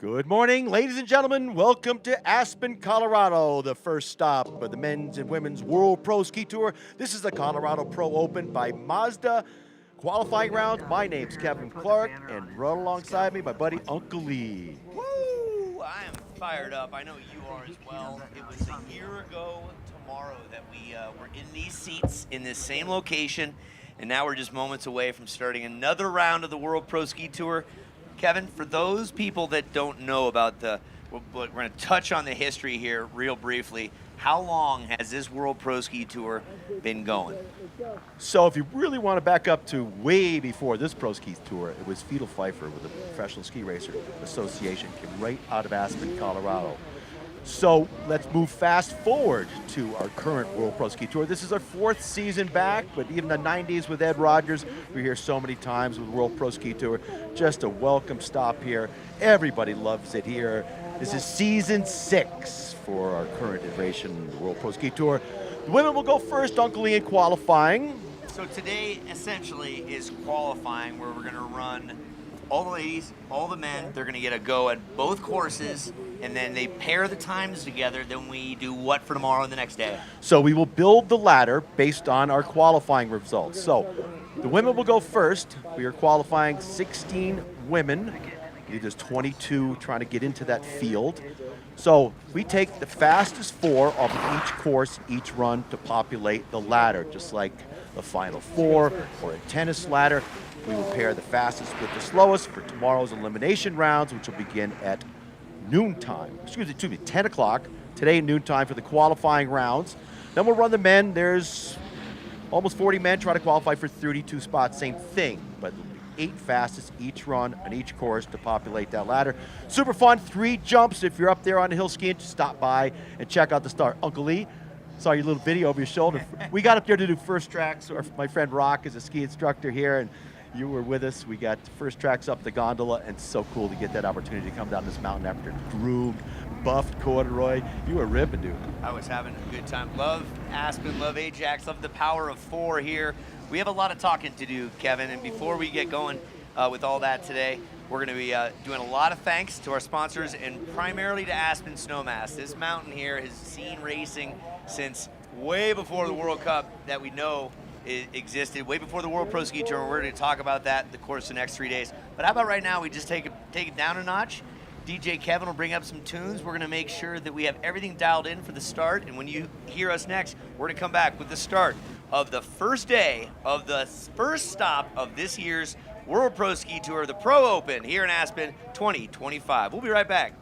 Good morning, ladies and gentlemen. Welcome to Aspen, Colorado, the first stop of the men's and women's World Pro Ski Tour. This is the Colorado Pro Open by Mazda. Qualifying rounds, my name's Kevin Clark, and right alongside me, my buddy Uncle Lee. Woo! I am fired up. I know you are as well. It was a year ago tomorrow that we were in these seats in this same location, and now we're just moments away from starting another round of the World Pro Ski Tour. Kevin, for those people that don't know about we're going to touch on the history here real briefly. How long has this World Pro Ski Tour been going? So if you really want to back up to way before this Pro Ski Tour, it was Fiedel Pfeiffer with the Professional Ski Racer Association, came right out of Aspen, Colorado. So let's move fast forward to our current World Pro Ski Tour. This is our fourth season back, but even the 90s with Ed Rogers, we hear so many times with World Pro Ski Tour. Just a welcome stop here. Everybody loves it here. This is season 6 for our current iteration of the World Pro Ski Tour. The women will go first, Uncle Lee, in qualifying. So today essentially is qualifying, where we're going to run all the ladies, all the men. They're going to get a go at both courses, and then they pair the times together. Then we do what for tomorrow and the next day? So we will build the ladder based on our qualifying results. So the women will go first. We are qualifying 16 women. I believe there's 22 trying to get into that field. So we take the fastest 4 of each course, each run, to populate the ladder, just like the Final 4 or a tennis ladder. We will pair the fastest with the slowest for tomorrow's elimination rounds, which will begin at noontime. Excuse me, 10 o'clock. Today, noontime for the qualifying rounds. Then we'll run the men. There's almost 40 men trying to qualify for 32 spots. Same thing, but 8 fastest each run on each course to populate that ladder. Super fun, 3 jumps. If you're up there on the hill skiing, just stop by and check out the start. Uncle Lee, saw your little video over your shoulder. We got up there to do first tracks. My friend Rock is a ski instructor here, and you were with us. We got first tracks up the gondola, and it's so cool to get that opportunity to come down this mountain after groomed, buffed corduroy. You were ripping, dude. I was having a good time. Love Aspen, love Ajax, love the power of 4 here. We have a lot of talking to do, Kevin, and before we get going with all that today, we're going to be doing a lot of thanks to our sponsors, and primarily to Aspen Snowmass. This mountain here has seen racing since way before the World Cup that we know it existed, way before the World Pro Ski Tour. We're going to talk about that in the course of the next 3 days. But how about right now we just take it down a notch? DJ Kevin will bring up some tunes. We're going to make sure that we have everything dialed in for the start. And when you hear us next, we're going to come back with the start of the first day of the first stop of this year's World Pro Ski Tour, the Pro Open here in Aspen 2025. We'll be right back.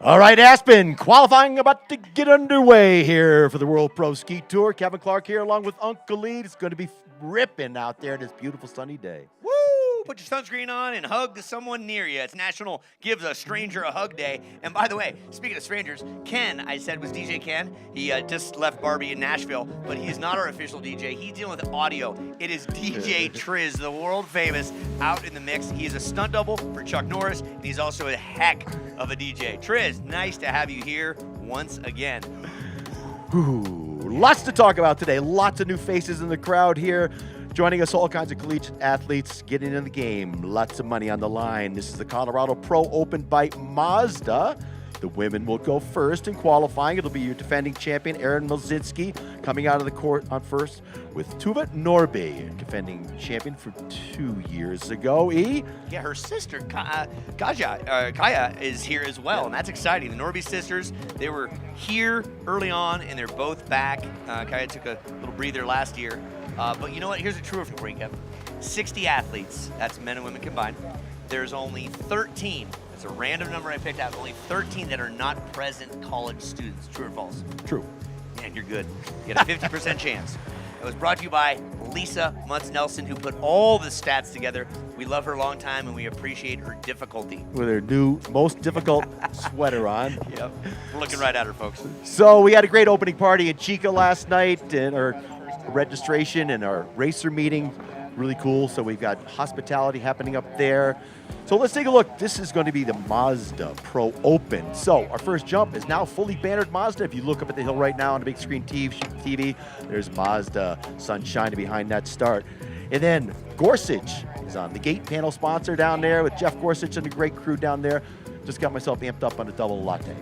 All right, Aspen, qualifying about to get underway here for the World Pro Ski Tour. Kevin Clark here along with Uncle Lee. It's going to be ripping out there this beautiful sunny day. Woo! Put your sunscreen on and hug someone near you. It's National Give a Stranger a Hug Day. And by the way, speaking of strangers, Ken, I said was DJ Ken. He just left Barbie in Nashville, but he is not our official DJ. He's dealing with audio. It is DJ Triz, the world famous, out in the mix. He is a stunt double for Chuck Norris, and he's also a heck of a DJ. Triz, nice to have you here once again. Ooh, lots to talk about today. Lots of new faces in the crowd here. Joining us, all kinds of collegiate athletes getting in the game. Lots of money on the line. This is the Colorado Pro Open by Mazda. The women will go first in qualifying. It'll be your defending champion, Erin Milzinski, coming out of the court on first with Tuva Norby, defending champion from 2 years ago. Yeah, her sister, Kaya, is here as well, and that's exciting. The Norby sisters, they were here early on, and they're both back. Kaya took a little breather last year. But you know what? Here's a true for you, Kevin. 60 athletes, that's men and women combined. There's only 13. It's a random number I picked out. Only 13 that are not present college students. True or false? True. Man, you're good. You got a 50% chance. It was brought to you by Lisa Muntz-Nelson, who put all the stats together. We love her a long time, and we appreciate her difficulty. With her new, most difficult sweater on. Yep. We're looking right at her, folks. So we had a great opening party in Chica last night, and our registration and our racer meeting. Really cool. So we've got hospitality happening up there. So let's take a look. This is going to be the Mazda Pro Open. So our first jump is now fully bannered Mazda. If you look up at the hill right now on the big screen TV, there's Mazda Sunshine behind that start. And then Gorsuch is on the gate panel sponsor down there with Jeff Gorsuch and a great crew down there. Just got myself amped up on a double latte.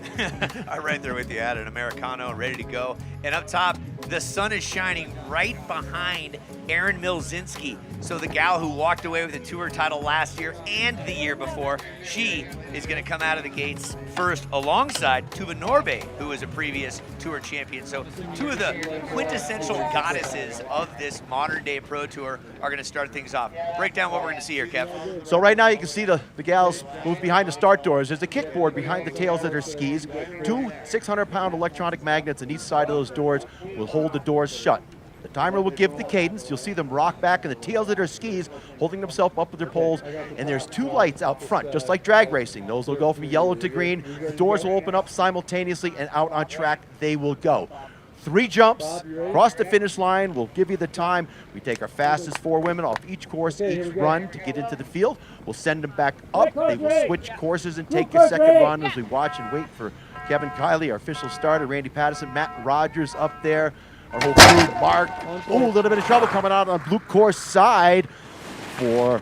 I'm right there with you. I had an Americano ready to go. And up top, the sun is shining right behind Erin Milzinski. So the gal who walked away with the tour title last year and the year before, she is going to come out of the gates first alongside Tuva Norby, who was a previous tour champion. So two of the quintessential goddesses of this modern day pro tour are going to start things off. Break down what we're going to see here, Kev. So right now you can see the gals move behind the start doors. There's a kickboard behind the tails of their skis. Two 600-pound electronic magnets on each side of those doors will hold the doors shut. The timer will give the cadence. You'll see them rock back in the tails of their skis, holding themselves up with their poles. And there's two lights out front, just like drag racing. Those will go from yellow to green. The doors will open up simultaneously, and out on track they will go. 3 jumps, cross the finish line. We'll give you the time. We take our fastest 4 women off each course, each run to get into the field. We'll send them back up. They will switch courses and take a second run as we watch and wait for Kevin Kiley, our official starter, Randy Patterson, Matt Rogers up there. Our whole crew, Mark. Oh, a little bit of trouble coming out on blue course side for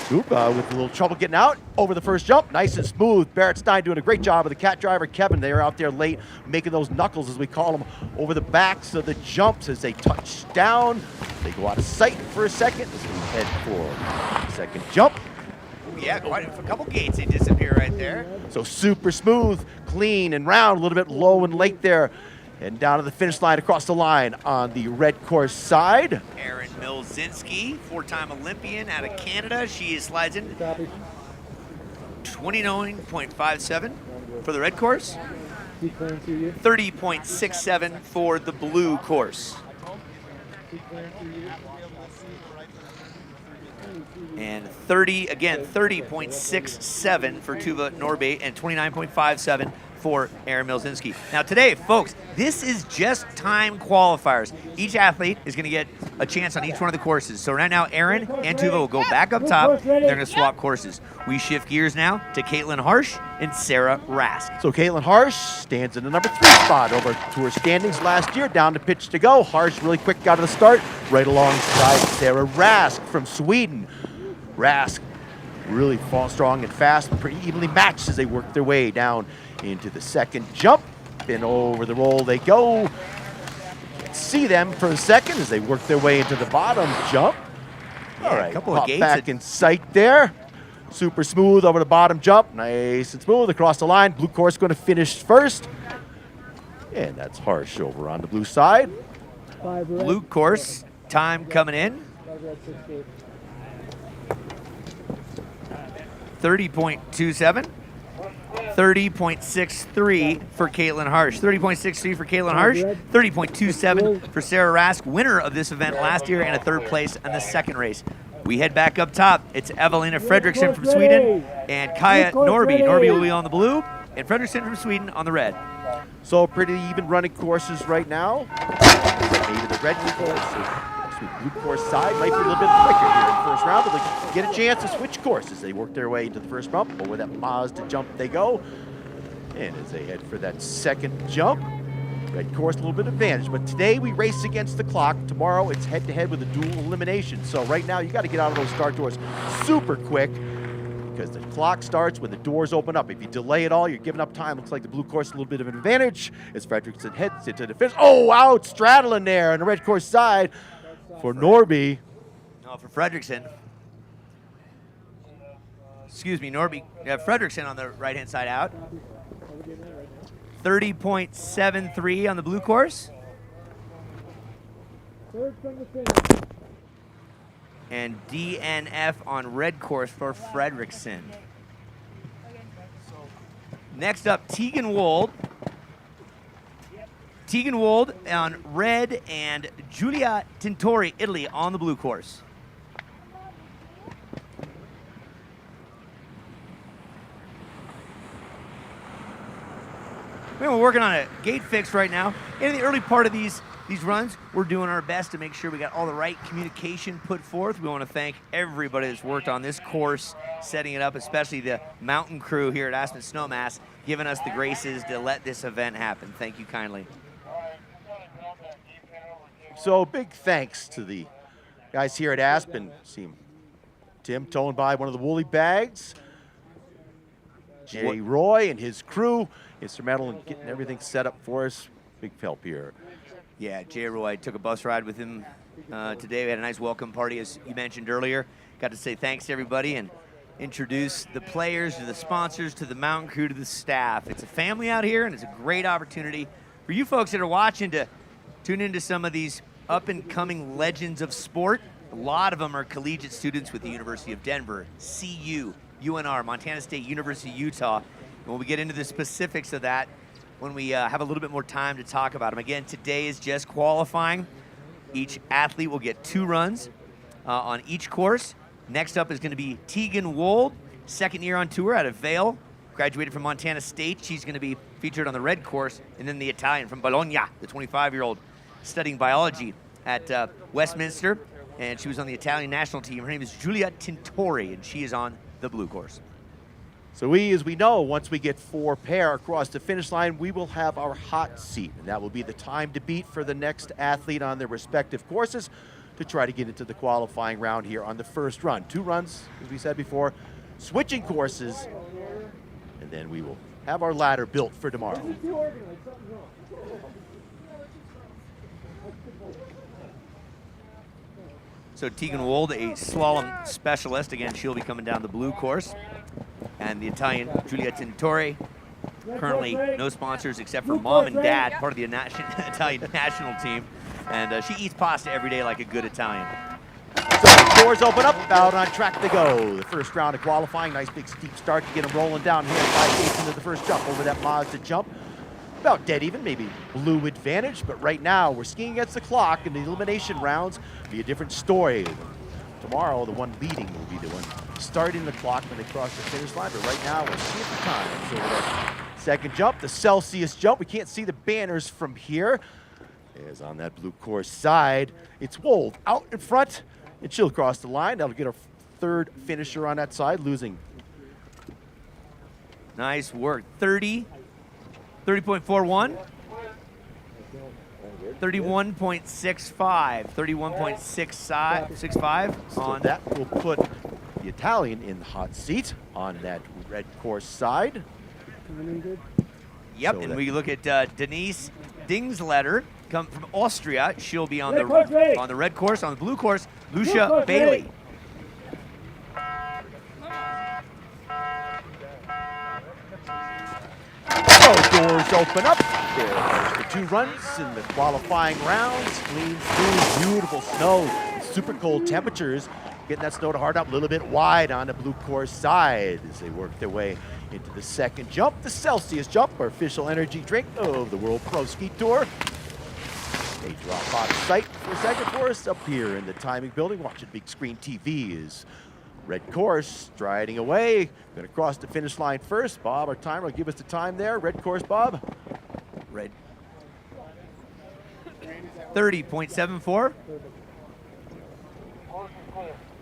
Dupa with a little trouble getting out over the first jump. Nice and smooth. Barrett Stein doing a great job with the cat driver. Kevin, they are out there late making those knuckles, as we call them, over the backs of the jumps as they touch down. They go out of sight for a second as we head for the second jump. Yeah, quite a couple gates, they disappear right there. So super smooth, clean, and round, a little bit low and late there. And down to the finish line, across the line on the red course side. Erin Milzinski, 4-time Olympian out of Canada. She slides in 29.57 for the red course, 30.67 for the blue course. And 30.67 for Tuva Norby, and 29.57 for Aaron Milzinski. Now today, folks, this is just time qualifiers. Each athlete is going to get a chance on each one of the courses. So right now, Aaron and Tuva will go back up top. They're going to swap courses. We shift gears now to Caitlin Harsh and Sarah Rask. So Caitlin Harsh stands in the number 3 spot over tour standings last year, down to pitch to go. Harsh really quick got to the start, right alongside Sarah Rask from Sweden. Rask really fall strong and fast, pretty evenly matched as they work their way down into the second jump. And over the roll they go. See them for a second as they work their way into the bottom jump. Yeah, all right, a couple pop of gates back in sight there. Super smooth over the bottom jump. Nice and smooth across the line. Blue course going to finish first. And that's Harsh over on the blue side. Blue course, time coming in. 30.27. 30.63 for Caitlin Harsh. 30.63 for Caitlin Harsh. 30.27 for Sarah Rask, winner of this event last year and a 3rd place in the 2nd race. We head back up top. It's Evelina Fredriksson from Sweden and Kaya Norby. Norby will be on the blue and Fredriksson from Sweden on the red. So pretty even running courses right now. Maybe the red course. Blue course side might be a little bit quicker here in the first round, but they get a chance to switch courses. They work their way into the first bump. Over that Mazda jump they go. And as they head for that second jump, red course a little bit advantage. But today we race against the clock. Tomorrow it's head-to-head with a dual elimination. So right now you got to get out of those start doors super quick because the clock starts when the doors open up. If you delay it all, you're giving up time. Looks like the blue course a little bit of an advantage as Fredriksson heads into the finish. Oh, out straddling there on the red course side. For Norby. No, for Fredriksson. Excuse me, Norby. Yeah, Fredriksson on the right-hand side out. 30.73 on the blue course. And DNF on red course for Fredriksson. Next up, Tegan Wold. Tegan Wold on red and Giulia Tintori, Italy, on the blue course. We're working on a gate fix right now. In the early part of these runs, we're doing our best to make sure we got all the right communication put forth. We want to thank everybody that's worked on this course, setting it up, especially the mountain crew here at Aspen Snowmass, giving us the graces to let this event happen. Thank you kindly. So big thanks to the guys here at Aspen. See Tim towing by one of the woolly bags. Jay Roy and his crew, instrumental in getting everything set up for us. Big help here. Yeah, Jay Roy, took a bus ride with him today. We had a nice welcome party, as you mentioned earlier. Got to say thanks to everybody and introduce the players, to the sponsors, to the mountain crew, to the staff. It's a family out here, and it's a great opportunity for you folks that are watching to tune into some of these up-and-coming legends of sport. A lot of them are collegiate students with the University of Denver, CU, UNR, Montana State, University of Utah. And when we get into the specifics of that, when we have a little bit more time to talk about them. Again, today is just qualifying. Each athlete will get 2 runs on each course. Next up is going to be Tegan Wold, 2nd year on tour out of Vail. Graduated from Montana State. She's going to be featured on the red course. And then the Italian from Bologna, the 25-year-old, studying biology at Westminster. And she was on the Italian national team. Her name is Giulia Tintori, and she is on the blue course. So as we know, once we get 4 pair across the finish line, we will have our hot seat. And that will be the time to beat for the next athlete on their respective courses to try to get into the qualifying round here on the first run. 2 runs, as we said before, switching courses, and then we will have our ladder built for tomorrow. So Tegan Wold, a slalom specialist. Again, she'll be coming down the blue course. And the Italian, Giulia Tintori, currently no sponsors except for mom and dad, part of the Italian national team. And she eats pasta every day like a good Italian. So doors open up, out on track to go. The first round of qualifying, nice big steep start to get them rolling down here. 5 gates into the first jump over that Mazda jump. About dead even, maybe blue advantage, but right now we're skiing against the clock, and the elimination rounds be a different story. Tomorrow, the one leading will be the one starting the clock when they cross the finish line, but right now we're seeing the times over that Second jump, the Celsius jump. We can't see the banners from here. Is on that blue course side. It's Wold out in front, and she'll cross the line. That'll get our third finisher on that side, losing. Nice work. 30.41. 31.65. 31.65 So on that will put the Italian in the hot seat on that red course side. Yep, So and that- we look at Denise Dingsletter, come from Austria. She'll be on the red course. On the blue course, Lucia Bailey. So doors open up. There's the 2 runs in the qualifying rounds. Clean through, beautiful snow, super cold temperatures. Getting that snow to hard up a little bit wide on the blue course side as they work their way into the second jump. The Celsius jump, our official energy drink of the World Pro Ski Tour. They drop out of sight for a second for us up here in the timing building, watching big screen TV is red course striding away. Gonna cross the finish line first. Bob, our timer, will give us the time there. Red course, Bob. Red. 30.74.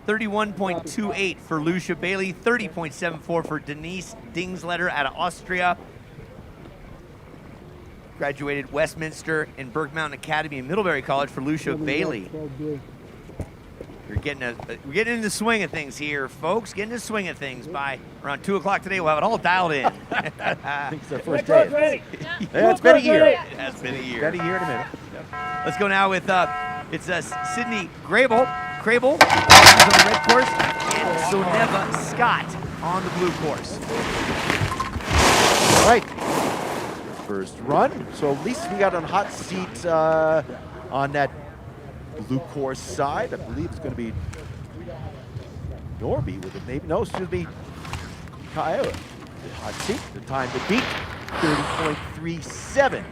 31.28 for Lucia Bailey. 30.74 for Denise Dingsletter out of Austria. Graduated Westminster and Burke Mountain Academy and Middlebury College for Lucia Bailey. We're getting in the swing of things here, folks. Getting in the swing of things. By around 2 o'clock today, we'll have it all dialed in. I think it's our first day. Yeah, it's been a year. It has been a year. Been a year and a minute. Let's go now with it's Sydney Grable on the red course, and Soneva Scott on the blue course. All right. First run. So at least we got on hot seat on that blue course side. I believe it's going to be Norby with it. Maybe no, it's going to be Kyle. The hot seat. The time to beat 30.37.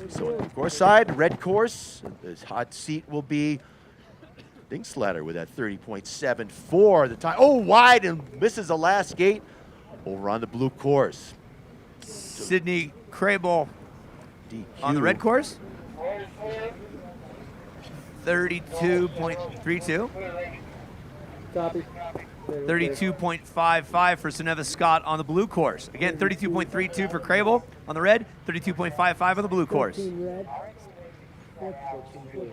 So on the course side, red course, the hot seat will be Dingsletter with that 30.74. The time, oh, wide and misses the last gate over on the blue course. Sydney Crable DQ. on the red course. 32.32. Copy. 32.55 for Soneva Scott on the blue course. Again, 32.32 for Crable on the red, 32.55 on the blue course. 14 red. 14 blue.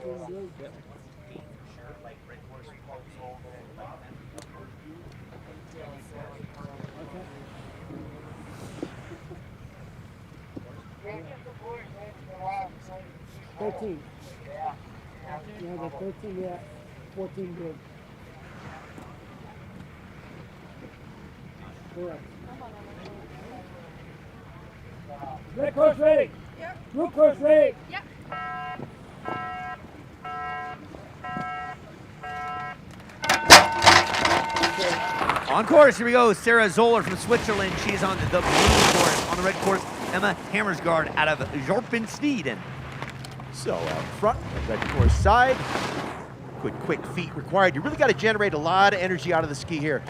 13. Yeah, the 13, yeah. 14 blue. Correct. Red course ready. Yep. Blue course ready. Yep. On course, here we go. Sarah Zoller from Switzerland. She's on the blue course. On the red course, Emma Hammersgaard out of Jorpensteden. So out front, red course side. Quick feet required. You really got to generate a lot of energy out of the ski here.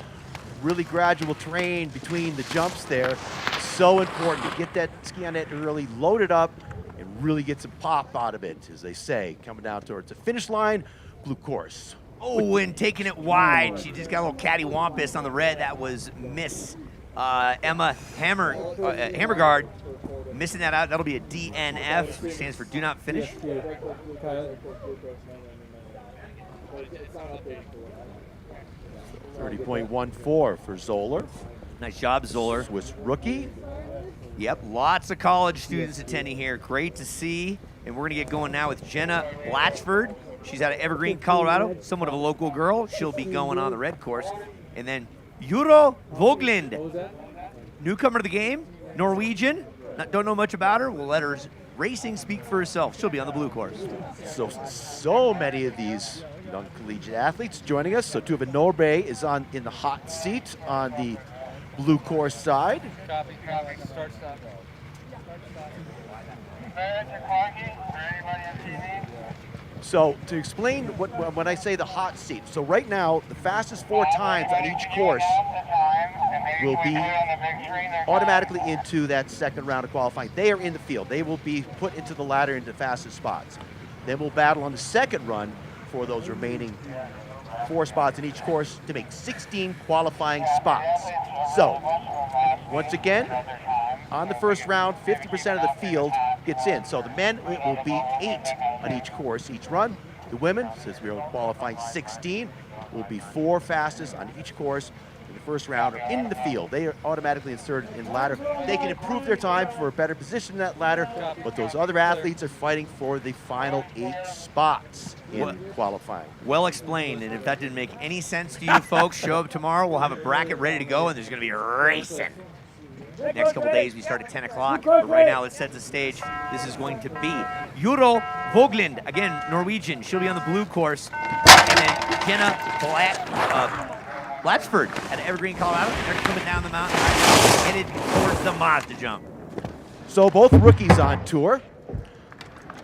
Really gradual terrain between the jumps there. So important to get that ski on it early, load it up, and really get some pop out of it, as they say. Coming down towards the finish line, blue course. Oh, and taking it wide. She just got a little cattywampus on the red. That was Miss Emma Hammergard. Missing that out. That'll be a DNF, which stands for do not finish. 30.14 for Zoller. Nice job, Zoller. Swiss rookie. Yep, lots of college students attending here. Great to see. And we're going to get going now with Jenna Blatchford. She's out of Evergreen, Colorado, somewhat of a local girl. She'll be going on the red course. And then Juro Voglind, newcomer to the game, Norwegian. Don't know much about her. We'll let her racing speak for herself. She'll be on the blue course. So many of these young collegiate athletes joining us. So Tuva Norbe is in the hot seat on the blue course side. Copy. Start, stop. So to explain when I say the hot seat, so right now the fastest 4 times on each course will be automatically into that second round of qualifying. They are in the field. They will be put into the ladder into the fastest spots. Then we'll battle on the second run for those remaining 4 spots in each course to make 16 qualifying spots. So once again, on the first round, 50% of the field gets in. So the men, it will be 8 on each course, each run. The women, since we are qualifying 16, will be 4 fastest on each course in the first round are in the field. They are automatically inserted in the ladder. They can improve their time for a better position in that ladder, but those other athletes are fighting for the final 8 spots in qualifying. Well explained, and if that didn't make any sense to you folks, show up tomorrow. We'll have a bracket ready to go, and there's going to be racing. Next couple days, we start at 10 o'clock, but right now let's set the stage. This is going to be Juro Voglind, again, Norwegian. She'll be on the blue course, and then Jenna Blatchford at Evergreen, Colorado. They're coming down the mountain, headed towards the Mazda jump. So both rookies on tour.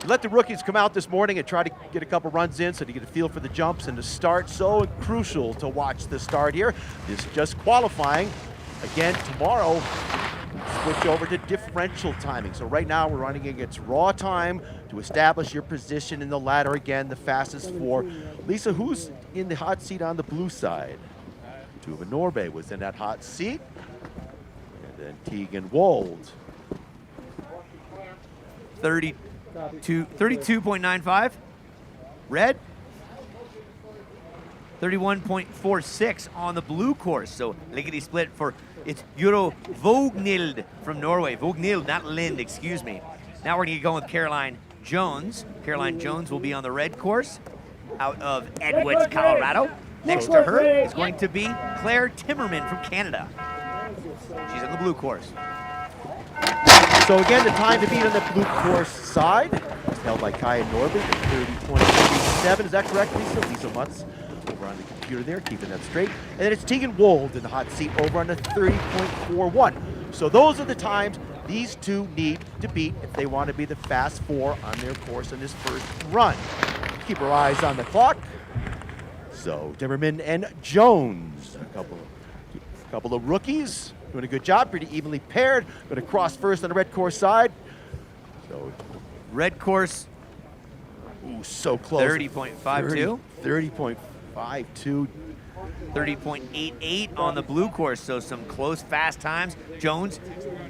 Let the rookies come out this morning and try to get a couple runs in so to get a feel for the jumps and the start. So crucial to watch the start here. This is just qualifying. Again, tomorrow, switch over to differential timing. So right now we're running against raw time to establish your position in the ladder. Again, the fastest 4. Lisa, who's in the hot seat on the blue side? Tuva Norbe was in that hot seat. And then Tegan Wold. 32.95. Red. 31.46 on the blue course. So lickety split for it's Juro Vognhild from Norway. Vognhild, not Lind, excuse me. Now we're going to get going with Caroline Jones. Caroline Jones will be on the red course out of Edwards, Colorado. Next to her is going to be Claire Timmerman from Canada. She's on the blue course. So again, the time to beat on the blue course side is held by Kaya Norby, 30.27. Is that correct, Lisa? Lisa Mutz over on the computer there, keeping that straight. And then it's Tegan Wold in the hot seat over on the 30.41. So those are the times these two need to beat if they want to be the fast 4 on their course in this first run. Keep our eyes on the clock. So Timmerman and Jones, a couple of rookies doing a good job, pretty evenly paired. Going to cross first on the red course side. So red course. Ooh, so close. 30.52. 30.52. 30.88 on the blue course, so some close, fast times. Jones,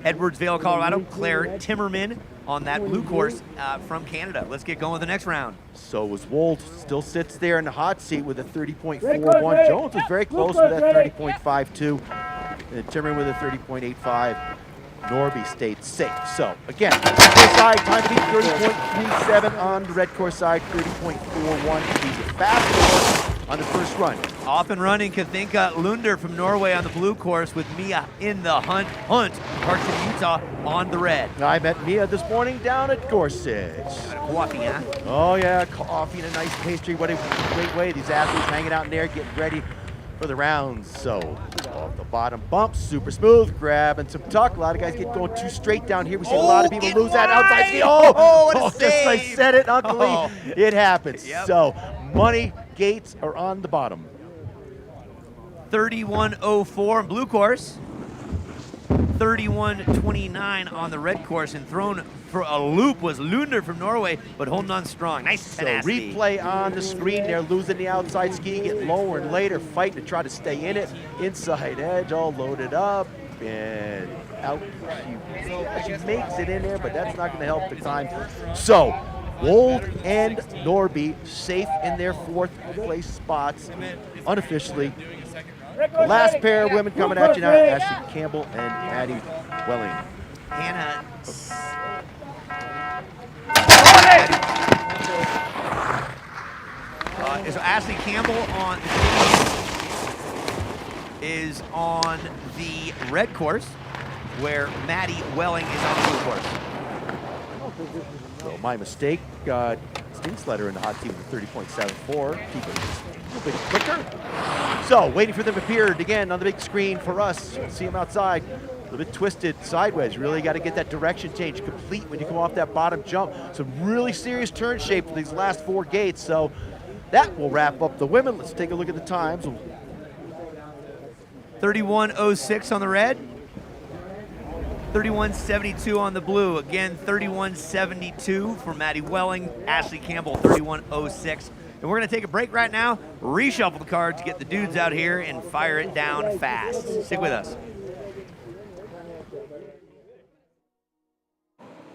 Edwardsville, Colorado. Claire Timmerman on that blue course from Canada. Let's get going with the next round. So was Wold, still sits there in the hot seat with a 30.41. Jones was very close with that 30.52. And Timmerman with a 30.85. Norby stayed safe. So again, red course side, time to beat 30.37 on the red course side, 30.41 to be the fastest on the first run. Off and running, Kathinka Lunder from Norway on the blue course with Mia in the hunt, Parkson, Utah on the red. I met Mia this morning down at Gorsuch. Coffee, huh? Oh yeah, coffee and a nice pastry. What a great way. These athletes hanging out in there, getting ready for the rounds. So off the bottom bump, super smooth, grabbing some tuck. A lot of guys get going too straight down here. We see a lot of people lose that outside ski. What a just as I said it, Uncle Lee, it happens. Yep. So money gates are on the bottom. 31.04 on blue course. 31.29 on the red course, and thrown for a loop was Lunder from Norway, but holding on strong. Nice tenacity. So replay on the screen. They're losing the outside ski, get lower and later, fighting to try to stay in it. Inside edge, all loaded up, and out. She makes it in there, but that's not going to help the time. So Wold and Norby safe in their 4th place spots unofficially. The last pair of women coming at you now, Ashley Campbell and Maddie Welling. Hannah. So Ashley Campbell is on the red course, where Maddie Welling is on the blue course. So my mistake. Stingsletter in the hot seat with 30.74. Keep it a little bit quicker. So waiting for them to appear again on the big screen for us. See them outside. little bit twisted sideways. Really got to get that direction change complete when you come off that bottom jump. Some really serious turn shape for these last 4 gates. So that will wrap up the women. Let's take a look at the times. 31:06 on the red. 31:72 on the blue. Again, 31:72 for Maddie Welling. Ashley Campbell, 31:06. And we're going to take a break right now, reshuffle the cards, get the dudes out here, and fire it down fast. Stick with us.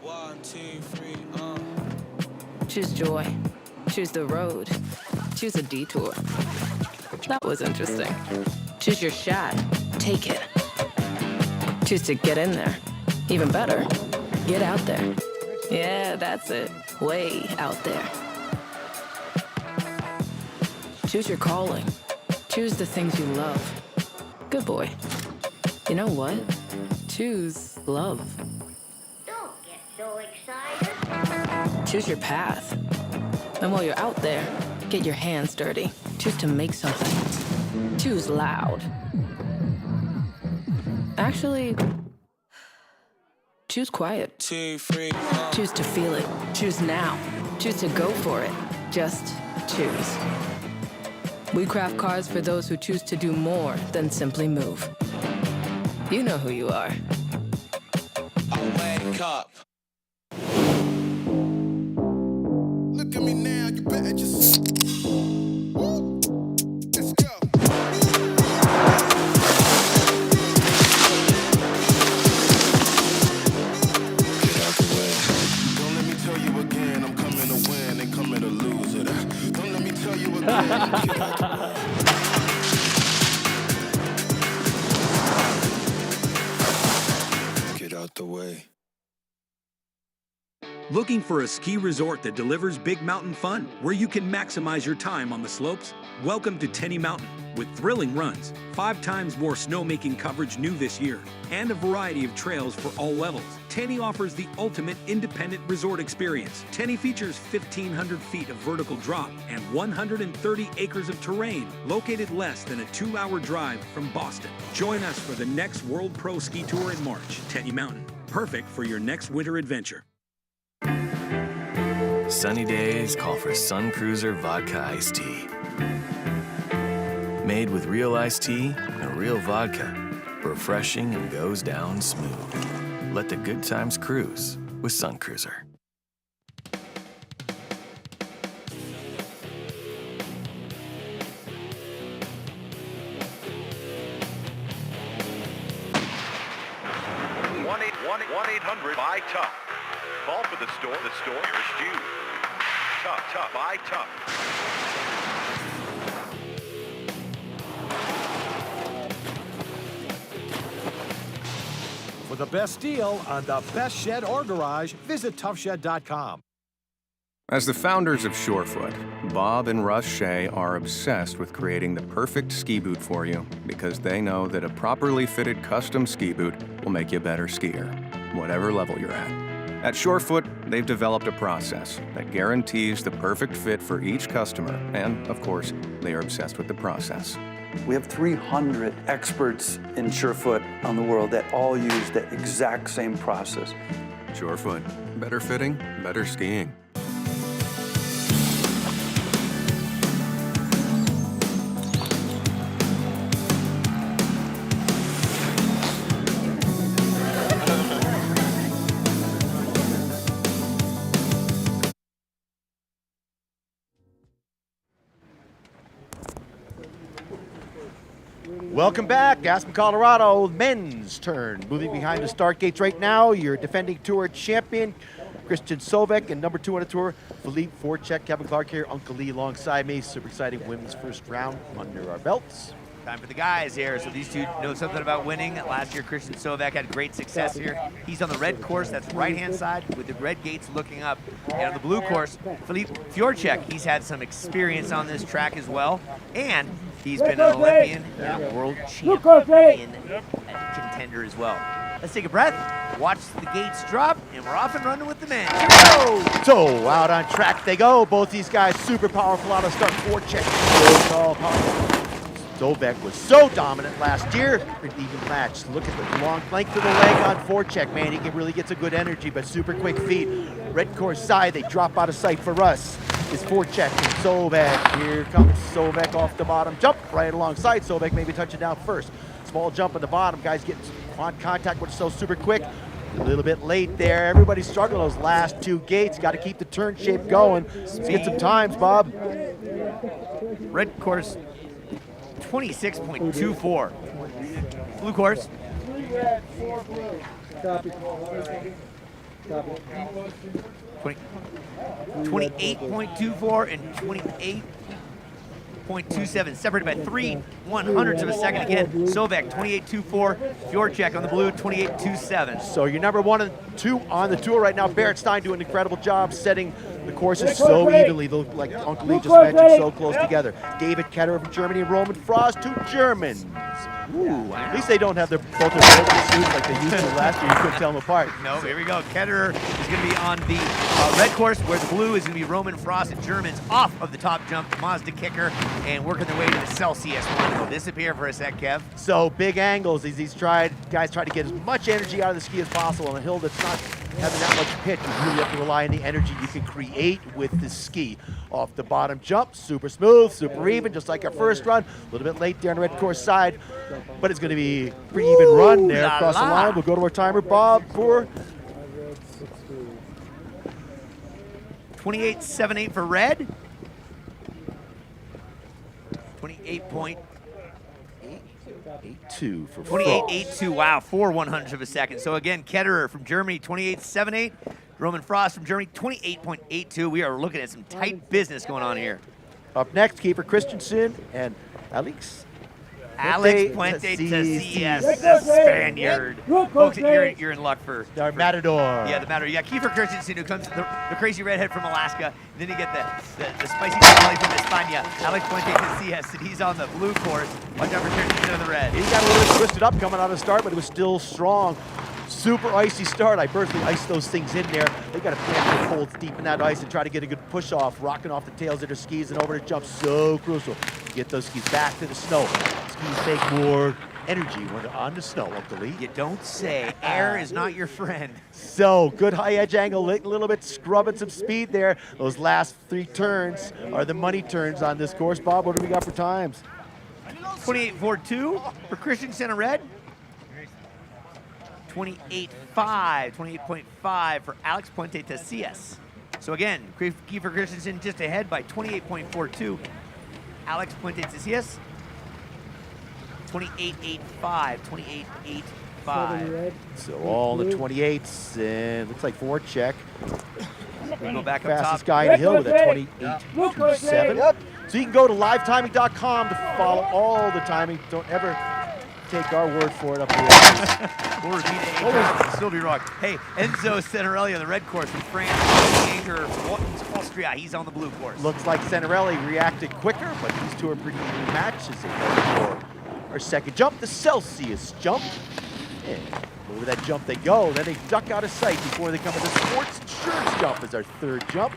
1, 2, 3, Choose joy. Choose the road. Choose a detour. That was interesting. Choose your shot. Take it. Choose to get in there. Even better, get out there. Yeah, that's it. Way out there. Choose your calling. Choose the things you love. Good boy. You know what? Choose love. Don't get so excited. Choose your path. And while you're out there, get your hands dirty. Choose to make something. Choose loud. Actually, choose quiet. 2, 3, Choose to feel it. Choose now. Choose to go for it. Just choose. We craft cards for those who choose to do more than simply move. You know who you are. I wake up. Look at me now, you better just. Woo. Let's go. Get out the way. Don't let me tell you again, I'm coming to win and coming to lose it. Don't let me tell you again. Get out the way. Get out the way. Looking for a ski resort that delivers big mountain fun, where you can maximize your time on the slopes? Welcome to Tenny Mountain, with thrilling runs, 5 times more snowmaking coverage new this year, and a variety of trails for all levels. Tenny offers the ultimate independent resort experience. Tenny features 1,500 feet of vertical drop and 130 acres of terrain, located less than a 2-hour drive from Boston. Join us for the next World Pro Ski Tour in March. Tenny Mountain, perfect for your next winter adventure. Sunny days call for Sun Cruiser Vodka Iced Tea. Made with real iced tea and real vodka. Refreshing and goes down smooth. Let the good times cruise with Sun Cruiser. One 800 buy tough. Call for the store. The store is due. Tough, buy tough. For the best deal on the best shed or garage, visit toughshed.com. As the founders of Surefoot, Bob and Russ Shea are obsessed with creating the perfect ski boot for you because they know that a properly fitted custom ski boot will make you a better skier, whatever level you're at. At Surefoot, they've developed a process that guarantees the perfect fit for each customer, and of course, they are obsessed with the process. We have 300 experts in Surefoot on the world that all use the exact same process. Surefoot, better fitting, better skiing. Welcome back, Aspen, Colorado, men's turn. Moving behind the start gates right now, your defending tour champion, Christian Sovek, and number 2 on the tour, Philippe Voracek. Kevin Clark here, Uncle Lee alongside me. Super exciting women's first round under our belts. Time for the guys here. So these two know something about winning. Last year, Christian Sovak had great success here. He's on the red course, that's right-hand side, with the red gates looking up. And on the blue course, Philippe Voracek, he's had some experience on this track as well. And he's been an Olympian and a world champion contender as well. Let's take a breath, watch the gates drop, and we're off and running with the men. Here we go! So out on track they go. Both these guys super powerful out of start. Voracek, so Sovek was so dominant last year, an even match. Look at the long length of the leg on forecheck, man. He really gets a good energy, but super quick feet. Red course side, they drop out of sight for us. Is forecheck from Sovek. Here comes Sovek off the bottom jump, right alongside Sovek, maybe touching down first. Small jump on the bottom, guys getting on contact, which is so super quick. A little bit late there. Everybody's struggling those last two gates. Got to keep the turn shape going. Let's get some times, Bob. Red course, 26.24. Blue course. 28.24 and 28.27, separated by 3/100ths of a second. Again, Sovek 28.24, Fjordcheck on the blue 28.27. So your number 1 and 2 on the tour right now. Barrett Stein doing an incredible job setting the courses so evenly, like Uncle Lee just mentioned, so close together. David Ketterer from Germany and Roman Frost, 2 Germans. Ooh, wow. At least they don't have both their broken suits like they used to last year. You couldn't tell them apart. No, here we go. Ketterer is going to be on the red course, where the blue is going to be Roman Frost and Germans off of the top jump, Mazda kicker, and working their way to the Celsius one. They'll disappear for a sec, Kev. So big angles. Guys try to get as much energy out of the ski as possible on a hill that's not having that much pitch. You really have to rely on the energy you can create with the ski. Off the bottom jump, super smooth, super even, just like our first run. A little bit late there on the red course side, but it's going to be a pretty even run there across the line. We'll go to our timer, Bob, for 28.78 for red. 28.82 for 28.82. Wow, 4/100ths of a second. So again, Ketterer from Germany, 28.78. Roman Frost from Germany, 28.82. We are looking at some tight business going on here. Up next, Kiefer Christensen and Alex Puente Tacias, the Spaniard. Folks, you're in luck for Matador. Yeah, the Matador. Yeah, Kiefer Christensen, who comes the crazy redhead from Alaska. And then you get the spicy tamale from España, Alex Puente Tacias, and he's on the blue course. Watch out for Christensen on the red. He got a little bit twisted up coming out of the start, but it was still strong. Super icy start. I personally iced those things in there. They got to plant their folds deep in that ice and try to get a good push off, rocking off the tails of their skis and over the jump. So crucial to get those skis back to the snow. Skis take more energy when they're on the snow, Uncle Lee. You don't say. Air is not your friend. So good high edge angle, a little bit scrubbing some speed there. Those last 3 turns are the money turns on this course. Bob, what do we got for times? 28.42 for Christensen on red. 28.5 for Alex Puente Tacias. So again, Kiefer Christensen just ahead by 28.42. Alex Puente Tacias, 28.85, 28.85. So all the 28s, and looks like forecheck. We go back up Fastest top. guy in the hill with a 28.27. So you can go to livetiming.com to follow all the timing. Don't ever take our word for it up here. We'll repeat it. We'll still be wrong. Hey, Enzo Senarelli on the red course from France. Anger from Austria. He's on the blue course. Looks like Senarelli reacted quicker, but these two are pretty even matches. They go for our second jump, the Celsius jump. And over that jump they go. Then they duck out of sight before they come to the sports insurance jump as our third jump.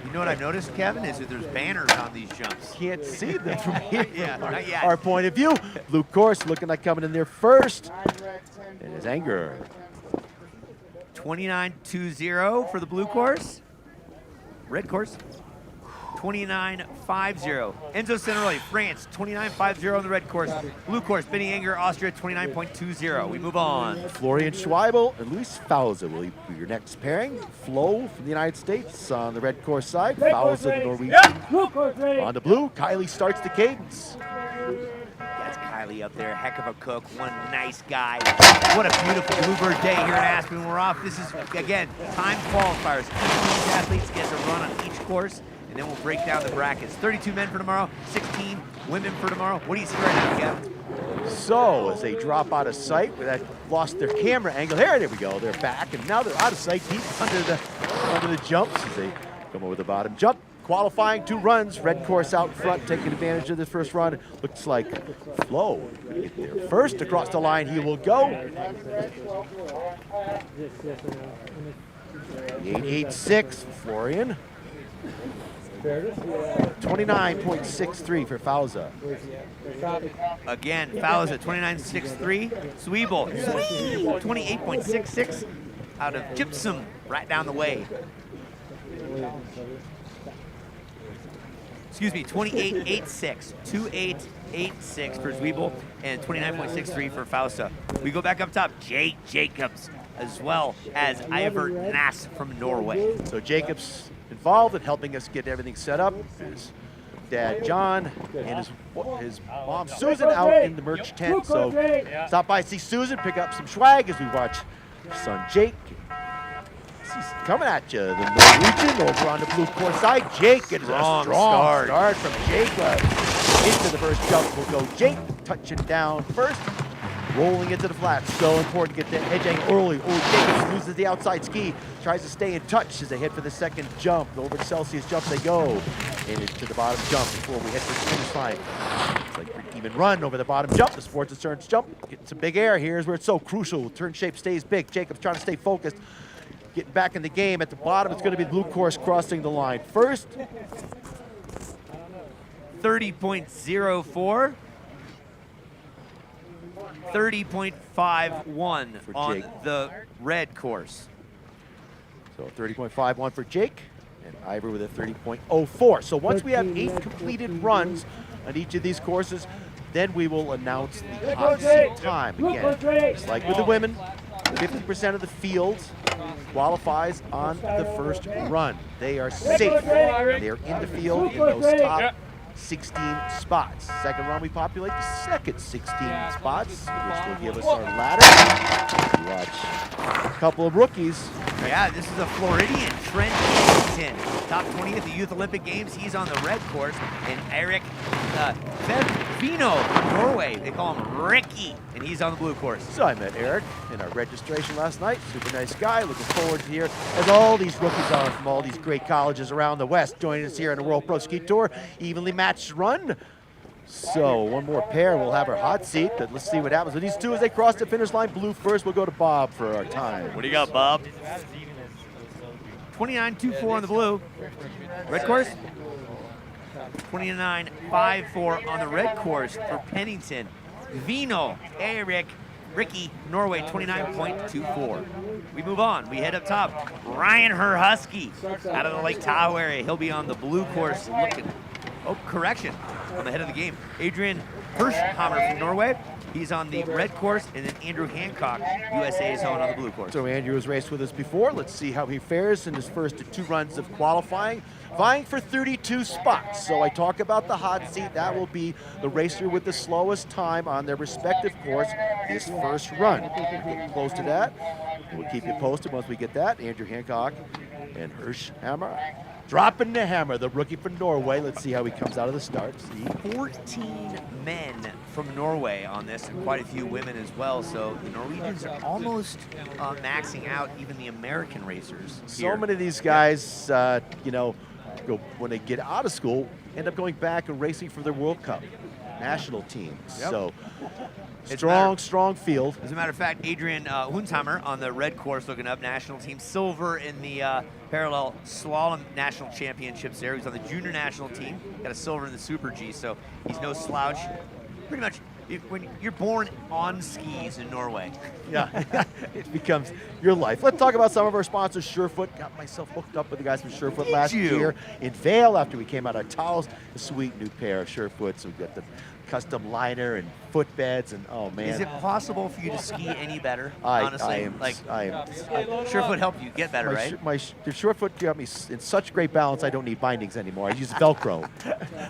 You know what I've noticed, Kevin, is that there's banners on these jumps. Can't see them from here. Yeah, not yet. Our point of view. Blue course looking like coming in there first. And his anger. 29.20 for the blue course. Red course, 29.50. Enzo Senarelli, France, 29.50 on the red course. Blue course, Benny Anger, Austria, 29.20. We move on. Florian Schweibel and Luis Fauza will be your next pairing. Flo from the United States on the red course side. Fauza, the Norwegian. On the blue, Kylie starts the cadence. That's Kylie up there, heck of a cook, one nice guy. What a beautiful Bluebird day here in Aspen. We're off. This is, again, time qualifiers. Each of these athletes gets a run on each course, and then we'll break down the brackets. 32 men for tomorrow, 16 women for tomorrow. What do you see right now, Kevin? So as they drop out of sight, that lost their camera angle. There we go. They're back, and now they're out of sight deep under the jumps as they come over the bottom jump. Qualifying 2 runs, red course out front, taking advantage of this first run. Looks like Flo will get there first. Across the line he will go. 8.86, Florian. 29.63 for Fauza. Again, fouls at 29.63. Sweeble, 28.66 out of Gypsum, right down the way. Excuse me, 28.86. 28.86 for Sweeble and 29.63 for Fausta. We go back up top, Jake Jacobs, as well as Ivar Nass from Norway. So Jacobs involved in helping us get everything set up. His dad John and his mom Susan out in the merch tent. So stop by, see Susan, pick up some swag as we watch son Jake. He's coming at you. The Norwegian over on the blue court side. Jake gets a strong start from Jacob. Into the first jump will go Jake, touching down first. Rolling into the flat, so important to get the edge angle early. Oh, Jacobs loses the outside ski, tries to stay in touch as they head for the second jump. Over to Celsius jump they go. And into the bottom jump before we head for the finish line. It's like an even run over the bottom jump. The Sports and Turns jump, getting some big air. Here's where it's so crucial. Turn shape stays big. Jacobs trying to stay focused. Getting back in the game. At the bottom, it's going to be blue course crossing the line first. 30.04. 30.51 on the red course. So 30.51 for Jake, and Ivor with a 30.04. So once we have 8 completed runs on each of these courses, then we will announce the hot seat time. Again, just like with the women, 50% of the field qualifies on the first run. They are safe. They are in the field in those top 16 spots. Second run, we populate the second 16 spots, which will give us our ladder. Watch a couple of rookies. Yeah, this is a Floridian, Trent Anderson, top 20 at the Youth Olympic Games. He's on the red course, and Eric Vino, Norway. They call him Ricky, and he's on the blue course. So I met Eric in our registration last night. Super nice guy. Looking forward to here as all these rookies are from all these great colleges around the West joining us here on the World Pro Ski Tour. Evenly matched run. So one more pair, we'll have our hot seat, but let's see what happens with these two as they cross the finish line. Blue first, we'll go to Bob for our time. What do you got, Bob? 29.24 on the blue. Red course? 29.54 on the red course for Pennington. Vino, Ricky, Norway, 29.24. We move on. We head up top. Ryan Herhusky out of the Lake Tahoe area. He'll be on the blue course looking. Oh, correction. On the head of the game. Adrian Hirschhammer from Norway. He's on the red course, and then Andrew Hancock, USA, is on the blue course. So Andrew has raced with us before. Let's see how he fares in his first 2 runs of qualifying, vying for 32 spots. So I talk about the hot seat. That will be the racer with the slowest time on their respective course this first run. We're getting close to that. We'll keep you posted once we get that. Andrew Hancock and Hirschhammer dropping the hammer, the rookie from Norway. Let's see how he comes out of the start. 14 men from Norway on this, and quite a few women as well. So the Norwegians are almost maxing out even the American racers here. So many of these guys, you know, when they get out of school, end up going back and racing for their World Cup national teams. Yep. So strong field. As a matter of fact, Adrian Hunsheimer on the red course looking up, national team, silver in the parallel slalom national championships there. He's on the junior national team, got a silver in the Super G, so he's no slouch. Pretty much, when you're born on skis in Norway. Yeah, it becomes your life. Let's talk about some of our sponsors. Surefoot, got myself hooked up with the guys from Surefoot last year in Vail after we came out of Taos. A sweet new pair of Surefoots. We've got the custom liner and footbeds, and oh man. Is it possible for you to ski any better? Honestly, Surefoot helped you get better, right? The Surefoot got me in such great balance. I don't need bindings anymore. I use Velcro.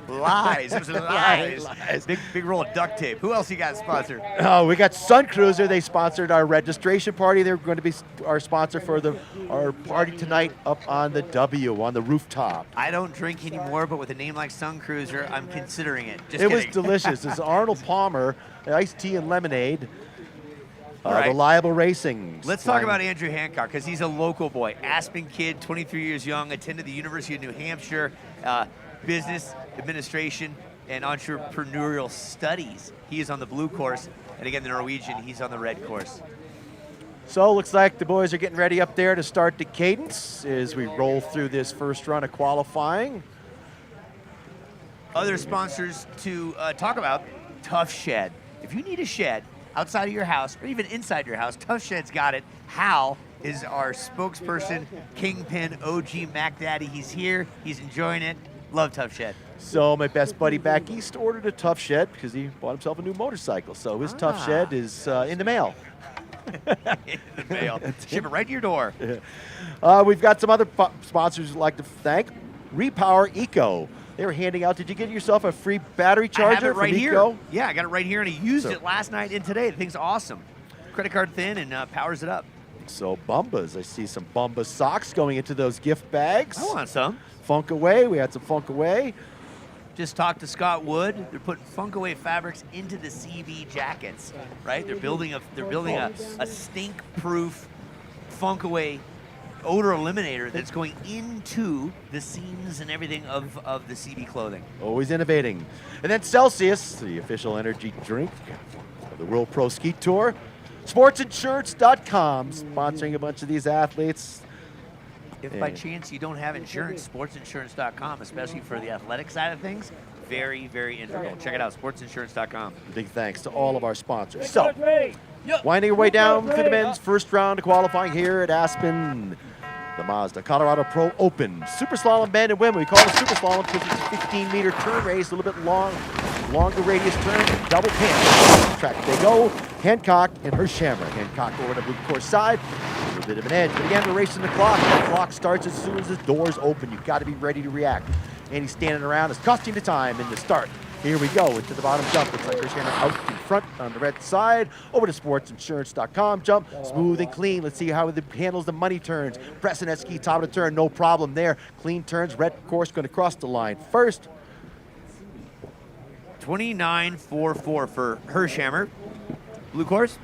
Lies. Those are lies. Big roll of duct tape. Who else you got sponsored? Oh, we got Sun Cruiser. They sponsored our registration party. They're going to be our sponsor for our party tonight up on the W on the rooftop. I don't drink anymore, but with a name like Sun Cruiser, I'm considering it. Just it kidding. was delicious. It's Arnold Palmer, iced tea and lemonade. Right. Reliable Racing. Let's talk about Andrew Hancock, because he's a local boy. Aspen kid, 23 years young, attended the University of New Hampshire, business administration and entrepreneurial studies. He is on the blue course, and again, the Norwegian, he's on the red course. So looks like the boys are getting ready up there to start the cadence as we roll through this first run of qualifying. other sponsors to talk about. Tough Shed. If you need a shed outside of your house or even inside your house, Tough Shed's got it. Hal is our spokesperson, Kingpin, OG Mac Daddy. He's here. He's enjoying it. Love Tough Shed. So my best buddy back east ordered a Tough Shed because he bought himself a new motorcycle. So his Tough Shed is in the mail. In the mail. Ship it right to your door. We've got some other sponsors we'd like to thank. Repower Eco. They were handing out, did you get yourself a free battery charger I have it right from here. Eco? Yeah, I got it right here, and I used it last night and today. The thing's awesome. Credit card thin and powers it up. So Bumbas, I see some Bumba socks going into those gift bags. I want some. Funk Away, we had some Funk Away. Just talked to Scott Wood. They're putting Funk Away fabrics into the CB jackets, right? They're building a stink-proof Funk Away odor eliminator that's going into the seams and everything of the CB clothing. Always innovating. And then Celsius, the official energy drink of the World Pro Ski Tour. SportsInsurance.com, sponsoring a bunch of these athletes. If by chance you don't have insurance, SportsInsurance.com, especially for the athletic side of things, very, very integral. Check it out, SportsInsurance.com. Big thanks to all of our sponsors. So, winding our way down for the men's first round of qualifying here at Aspen. The Mazda Colorado Pro Open. Super Slalom men and women. We call it Super Slalom because it's a 15-meter turn race, a little bit longer radius turn, double pin. Track they go. Hancock and Hershammer. Hancock over the blue course side. A little bit of an edge. But again, we're racing the clock. The clock starts as soon as the doors open. You've got to be ready to react. And he's standing around. It's costing the time in the start. Here we go into the bottom jump. Looks like Hershammer out in front on the red side. Over to sportsinsurance.com. Jump smooth and clean. Let's see how it handles the money turns. Pressing that ski top of the turn. No problem there. Clean turns. Red course going to cross the line first. 29.44 for Hershammer. Blue course,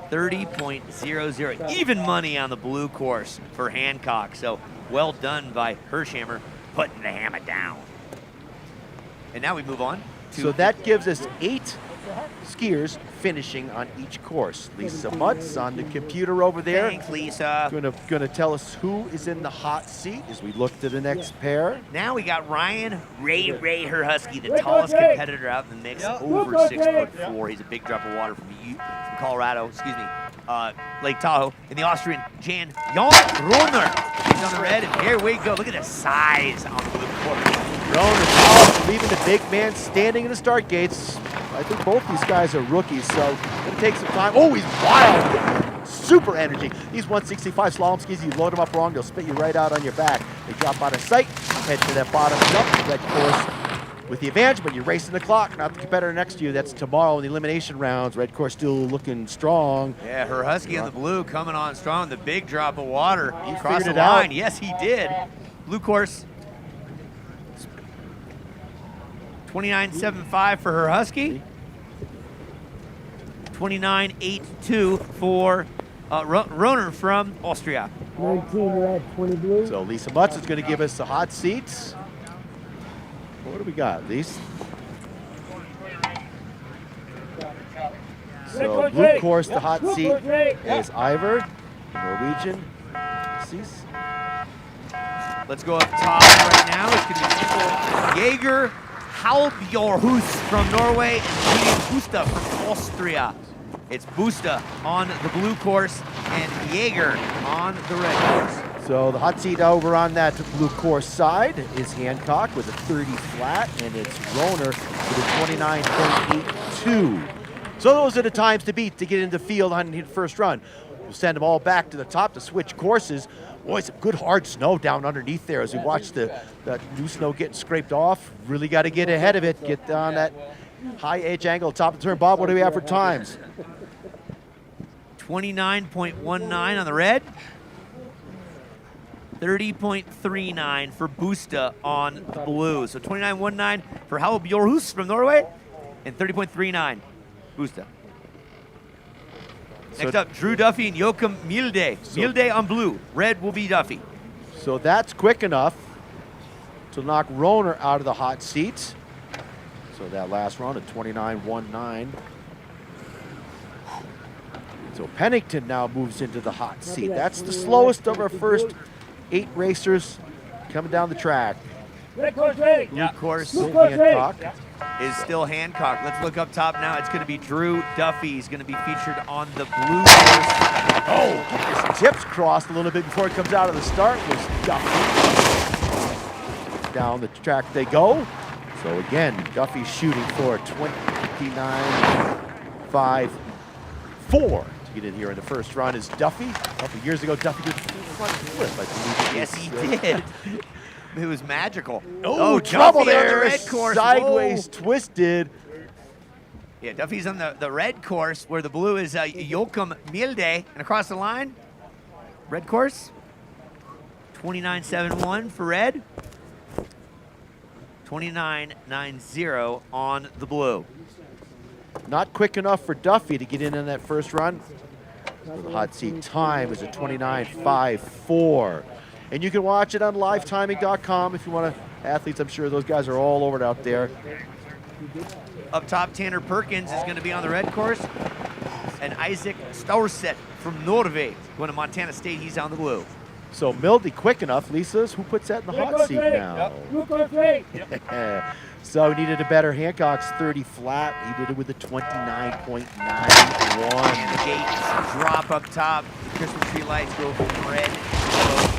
30.00. Even money on the blue course for Hancock. So well done by Hershammer putting the hammer down. And now we move on to... So that gives us 8 skiers finishing on each course. Lisa Mutz on the computer over there. Thanks, Lisa. Gonna tell us who is in the hot seat as we look to the next pair. Now we got Ryan Ray Herhusky, the tallest competitor out in the mix, over 6'4". He's a big drop of water from Colorado, Lake Tahoe. And the Austrian Jan Rohner. He's on the red, and here we go. Look at the size on the blue course. Rohner leaving the big man standing in the start gates. I think both these guys are rookies, so it'll take some time. Oh, he's wild. Super energy. These 165 slalom skis, you load them up wrong, they'll spit you right out on your back. They drop out of sight, head to that bottom jump. Red course with the advantage, but you're racing the clock, not the competitor next to you. That's tomorrow in the elimination rounds. Red course still looking strong. Yeah, Herhusky in the blue coming on strong. The big drop of water. He crossed the figured it out. line. Yes, he did. Blue course. 29.75 for Herhusky. 29.82 for Rohner from Austria. 19 red, 20 blue. So Lisa Mutz is going to give us the hot seats. What do we got, Lisa? So blue course, the hot seat is Ivar, Norwegian. Let's go up top right now. It's going to be Jaeger Halbjorhus from Norway and William Busta from Austria. It's Busta on the blue course and Jaeger on the red course. So the hot seat over on that blue course side is Hancock with a 30 flat, and it's Rohner with a 29.82. So those are the times to beat to get into the field on the first run. We'll send them all back to the top to switch courses. Boy, some good hard snow down underneath there as we watch that new snow getting scraped off. Really got to get ahead of it, get on that high edge angle, top of the turn. Bob, what do we have for times? 29.19 on the red. 30.39 for Busta on the blue. So 29.19 for Halbjorhus from Norway and 30.39 Busta. Next up, Drew Duffy and Joachim Milde. Milde on blue. Red will be Duffy. So that's quick enough to knock Rohner out of the hot seat. So that last run at 29.19. So Pennington now moves into the hot seat. That's the slowest of our first 8 racers coming down the track. Blue course Hancock. is still Hancock. Let's look up top now. It's going to be Drew Duffy. He's going to be featured on the blue course. Oh, his tips crossed a little bit before it comes out of the start was Duffy. Down the track they go. So again, Duffy's shooting for 29.54 to get in here in the first run. Is Duffy. A couple years ago, Duffy did the front flip, I believe. Yes, he did. It was magical. Oh, trouble Duffy on the there. red course. Sideways Whoa. twisted. Yeah, Duffy's on the red course where the blue is Joachim Milde. And across the line, red course, 29.71 for red. 29.90 on the blue. Not quick enough for Duffy to get in that first run. So the hot seat time is a 29.54. And you can watch it on livetiming.com if you want to. Athletes, I'm sure those guys are all over it out there. Up top, Tanner Perkins is going to be on the red course. And Isaac Staurset from Norway going to Montana State. He's on the blue. So Mildy quick enough. Lisa's, who puts that in the hot seat now? So he needed a better. Hancock's 30 flat. He did it with a 29.91. And the gates drop up top. The Christmas tree lights go from red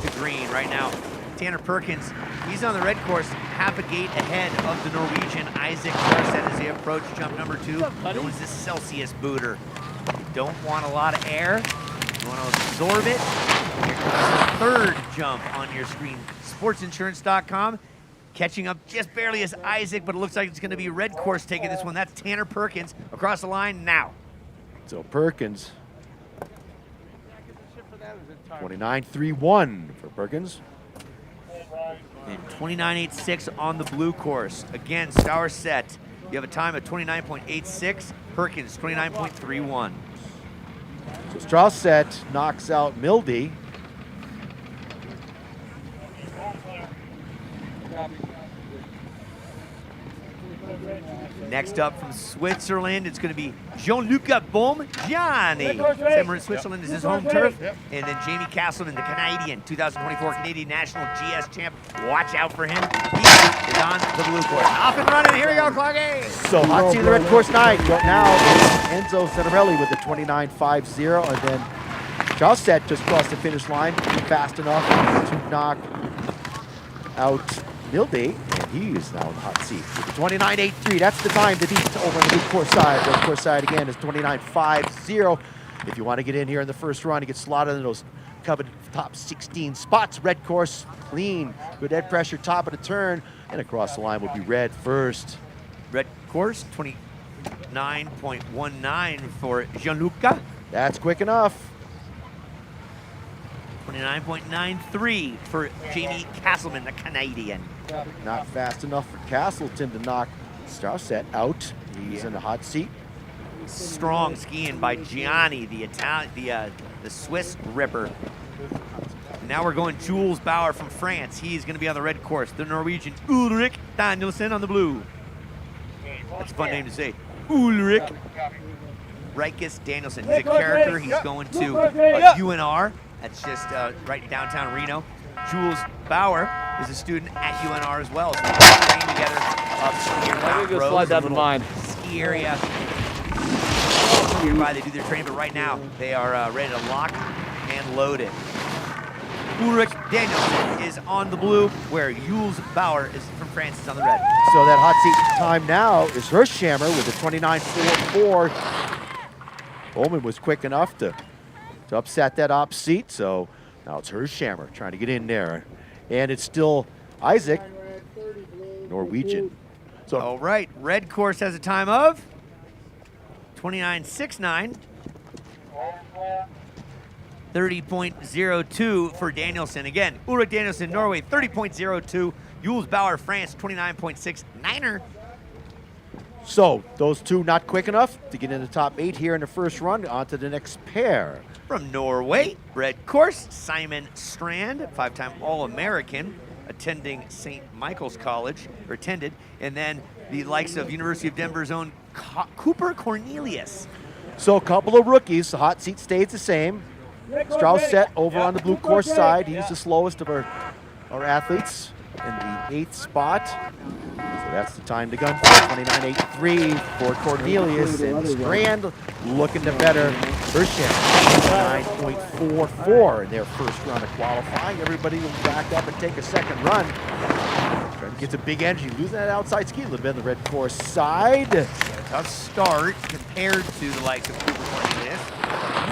to green right now. Tanner Perkins, he's on the red course, half a gate ahead of the Norwegian Isaac Staurset as they approach jump number 2. Known as the Celsius booter. You don't want a lot of air. You want to absorb it. Here comes the third jump on your screen. Sportsinsurance.com. Catching up just barely as Isaac, but it looks like it's going to be red course taking this one. That's Tanner Perkins across the line now. So Perkins, 29.31 for Perkins. And 29.86 on the blue course. Again, Staurset, you have a time of 29.86. Perkins, 29.31. So Staurset knocks out Mildy. Next up from Switzerland, it's going to be Gianluca Bomgianni. Somewhere in Switzerland is his home turf. And then Jamie Castleman, the Canadian, 2024 Canadian National GS champ. Watch out for him. He is on the blue course. Off and running. Here we go, clock 8. So hot seat of the red course 9. Now Enzo Zenarelli with the 29.50. And then Staurset just crossed the finish line fast enough to knock out Mildy, and he is now in the hot seat with the 29.83. That's the time to beat over on the blue course side. The course side again is 29.50. If you want to get in here in the first run, you get slotted in those coveted top 16 spots. Red course, clean, good head pressure, top of the turn, and across the line will be red first. Red course, 29.19 for Gianluca. That's quick enough. 29.93 for Jamie Castleman, the Canadian. Not fast enough for Castleton to knock Staurset out. He's in the hot seat. Strong skiing by Gianni, the Swiss Ripper. Now we're going Jules Bauer from France. He's going to be on the red course. The Norwegian Ulrik Danielsen on the blue. That's a fun name to say. Ulrik Rikus Danielsen. He's a character. He's going to UNR. That's just right downtown Reno. Jules Bauer is a student at UNR as well. So they're training together up here. Slide that in mind. Ski area. Nearby, they do their training, but right now they are ready to lock and load it. Ulrich Danielsen is on the blue, where Jules Bauer is from France is on the red. So that hot seat time now is Hirschhammer with a 29.44. Bowman was quick enough to upset that op seat, so now it's Hirschhammer trying to get in there. And it's still Isaac, Norwegian. So all right, red course has a time of 29.69. 30.02 for Danielsen. Again, Ulrik Danielsen, Norway, 30.02. Jules Bauer, France, 29.69er. So those two not quick enough to get in the top 8 here in the first run. On to the next pair. From Norway, red course, Simon Strand, 5-time All-American, attending St. Michael's College, or attended, and then the likes of University of Denver's own Cooper Cornelius. So a couple of rookies. The hot seat stays the same. Staurset over on the blue course side. He's the slowest of our athletes. in the 8th spot. So that's the time to gun for 29.83 for Cornelius, and Strand looking to better Hersham, 9.44 in their first round of qualifying. Everybody will back up and take a second run. Strand gets a big energy, losing that outside ski a little bit on the red course side. Tough start compared to the likes of Cooper Cornelius.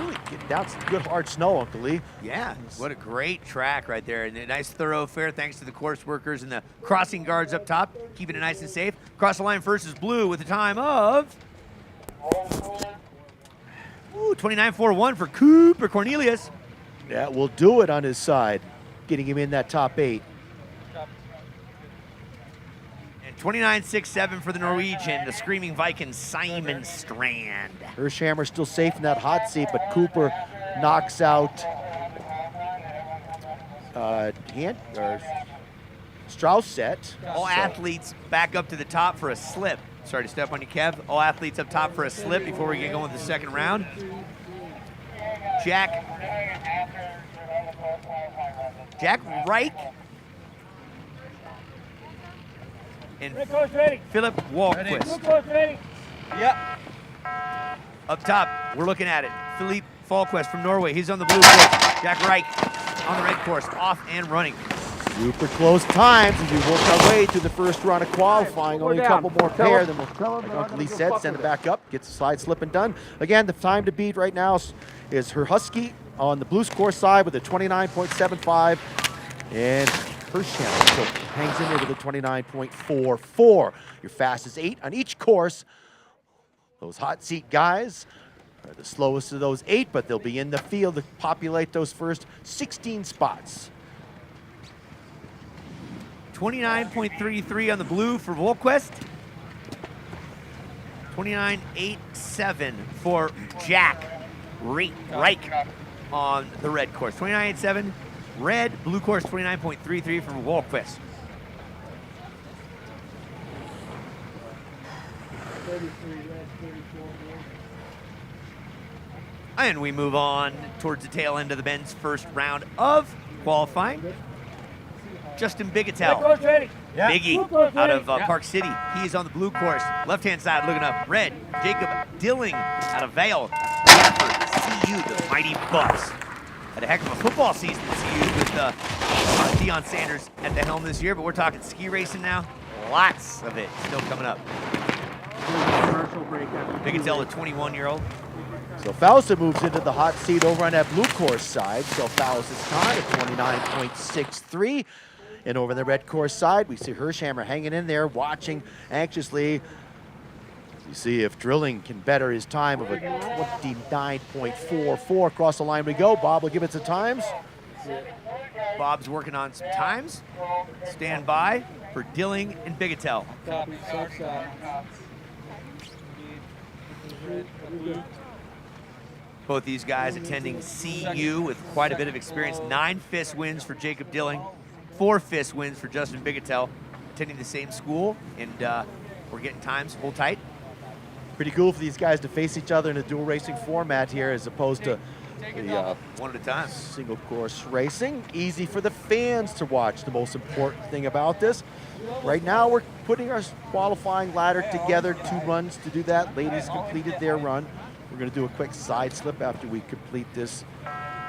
Really getting down some good hard snow, Uncle Lee. Yeah, what a great track right there. And a nice thoroughfare thanks to the course workers and the crossing guards up top, keeping it nice and safe. Across the line first is Blue with a time of 29.41 for Cooper Cornelius. That will do it on his side, getting him in that top 8. And 29.67 for the Norwegian, the screaming Viking Simon Strand. Hirschhammer still safe in that hot seat, but Cooper knocks out Strauset. All athletes back up to the top for a slip. Sorry to step on you, Kev. All athletes up top for a slip before we get going with the second round. Jack Reich and Philip Wahlquist. Yep. Up top, we're looking at it. Philippe Falquist from Norway. He's on the blue course. Jack Reich on the red course, off and running. Super close times as we work our way through the first round of qualifying. Only a couple more pair, then we'll, like Uncle Lee said, send it back up, gets the slide slipping done. Again, the time to beat right now is her Husky on the Blues course side with a 29.75, and Hirschhammer hangs in there with a 29.44. Your fastest 8 on each course. Those hot seat guys are the slowest of those 8, but they'll be in the field to populate those first 16 spots. 29.33 on the blue for Volquist. 29.87 for Jack Reich on the red course. 29.87 red, blue course 29.33 for Volquist. And we move on towards the tail end of the men's first round of qualifying. Justin Bigetel, Biggie, out of Park City. He is on the blue course. Left-hand side looking up. Red, Jacob Dilling out of Vale. CU, the Mighty Bucks. Had a heck of a football season at CU with Deion Sanders at the helm this year, but we're talking ski racing now. Lots of it still coming up. Bigetel, the 21-year-old. So Fausta moves into the hot seat over on that blue course side. So Fausta's time at 29.63. And over the red course side, we see Hirschhammer hanging in there, watching anxiously. You see if Drilling can better his time of a 29.44. Across the line we go. Bob will give it some times. Bob's working on some times. Stand by for Dilling and Bigetel. Both these guys attending CU with quite a bit of experience. 9 FIS wins for Jacob Dilling. 4 FIS wins for Justin Bigetel, attending the same school, and we're getting times. Hold tight. Pretty cool for these guys to face each other in a dual racing format here, as opposed to the one at a time single course racing. Easy for the fans to watch. The most important thing about this. Right now, we're putting our qualifying ladder together. 2 runs to do that. Ladies completed their run. We're going to do a quick side slip after we complete this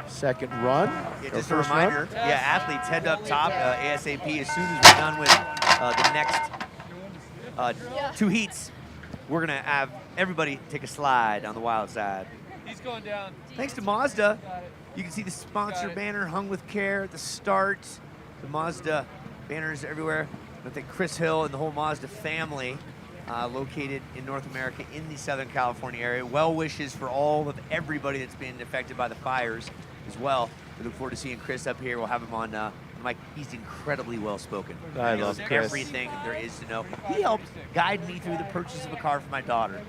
second run. Yeah, just a reminder, athletes head up top ASAP as soon as we're done with the next 2 heats. We're gonna have everybody take a slide on the wild side. He's going down. Thanks to Mazda, you can see the sponsor banner hung with care at the start. The Mazda banners everywhere. I think Chris Hill and the whole Mazda family located in North America in the Southern California area. Well wishes for all of everybody that's been affected by the fires as well. We look forward to seeing Chris up here. We'll have him on mic. He's incredibly well spoken. I love Chris. Everything there is to know. He helped guide me through the purchase of a car for my daughter.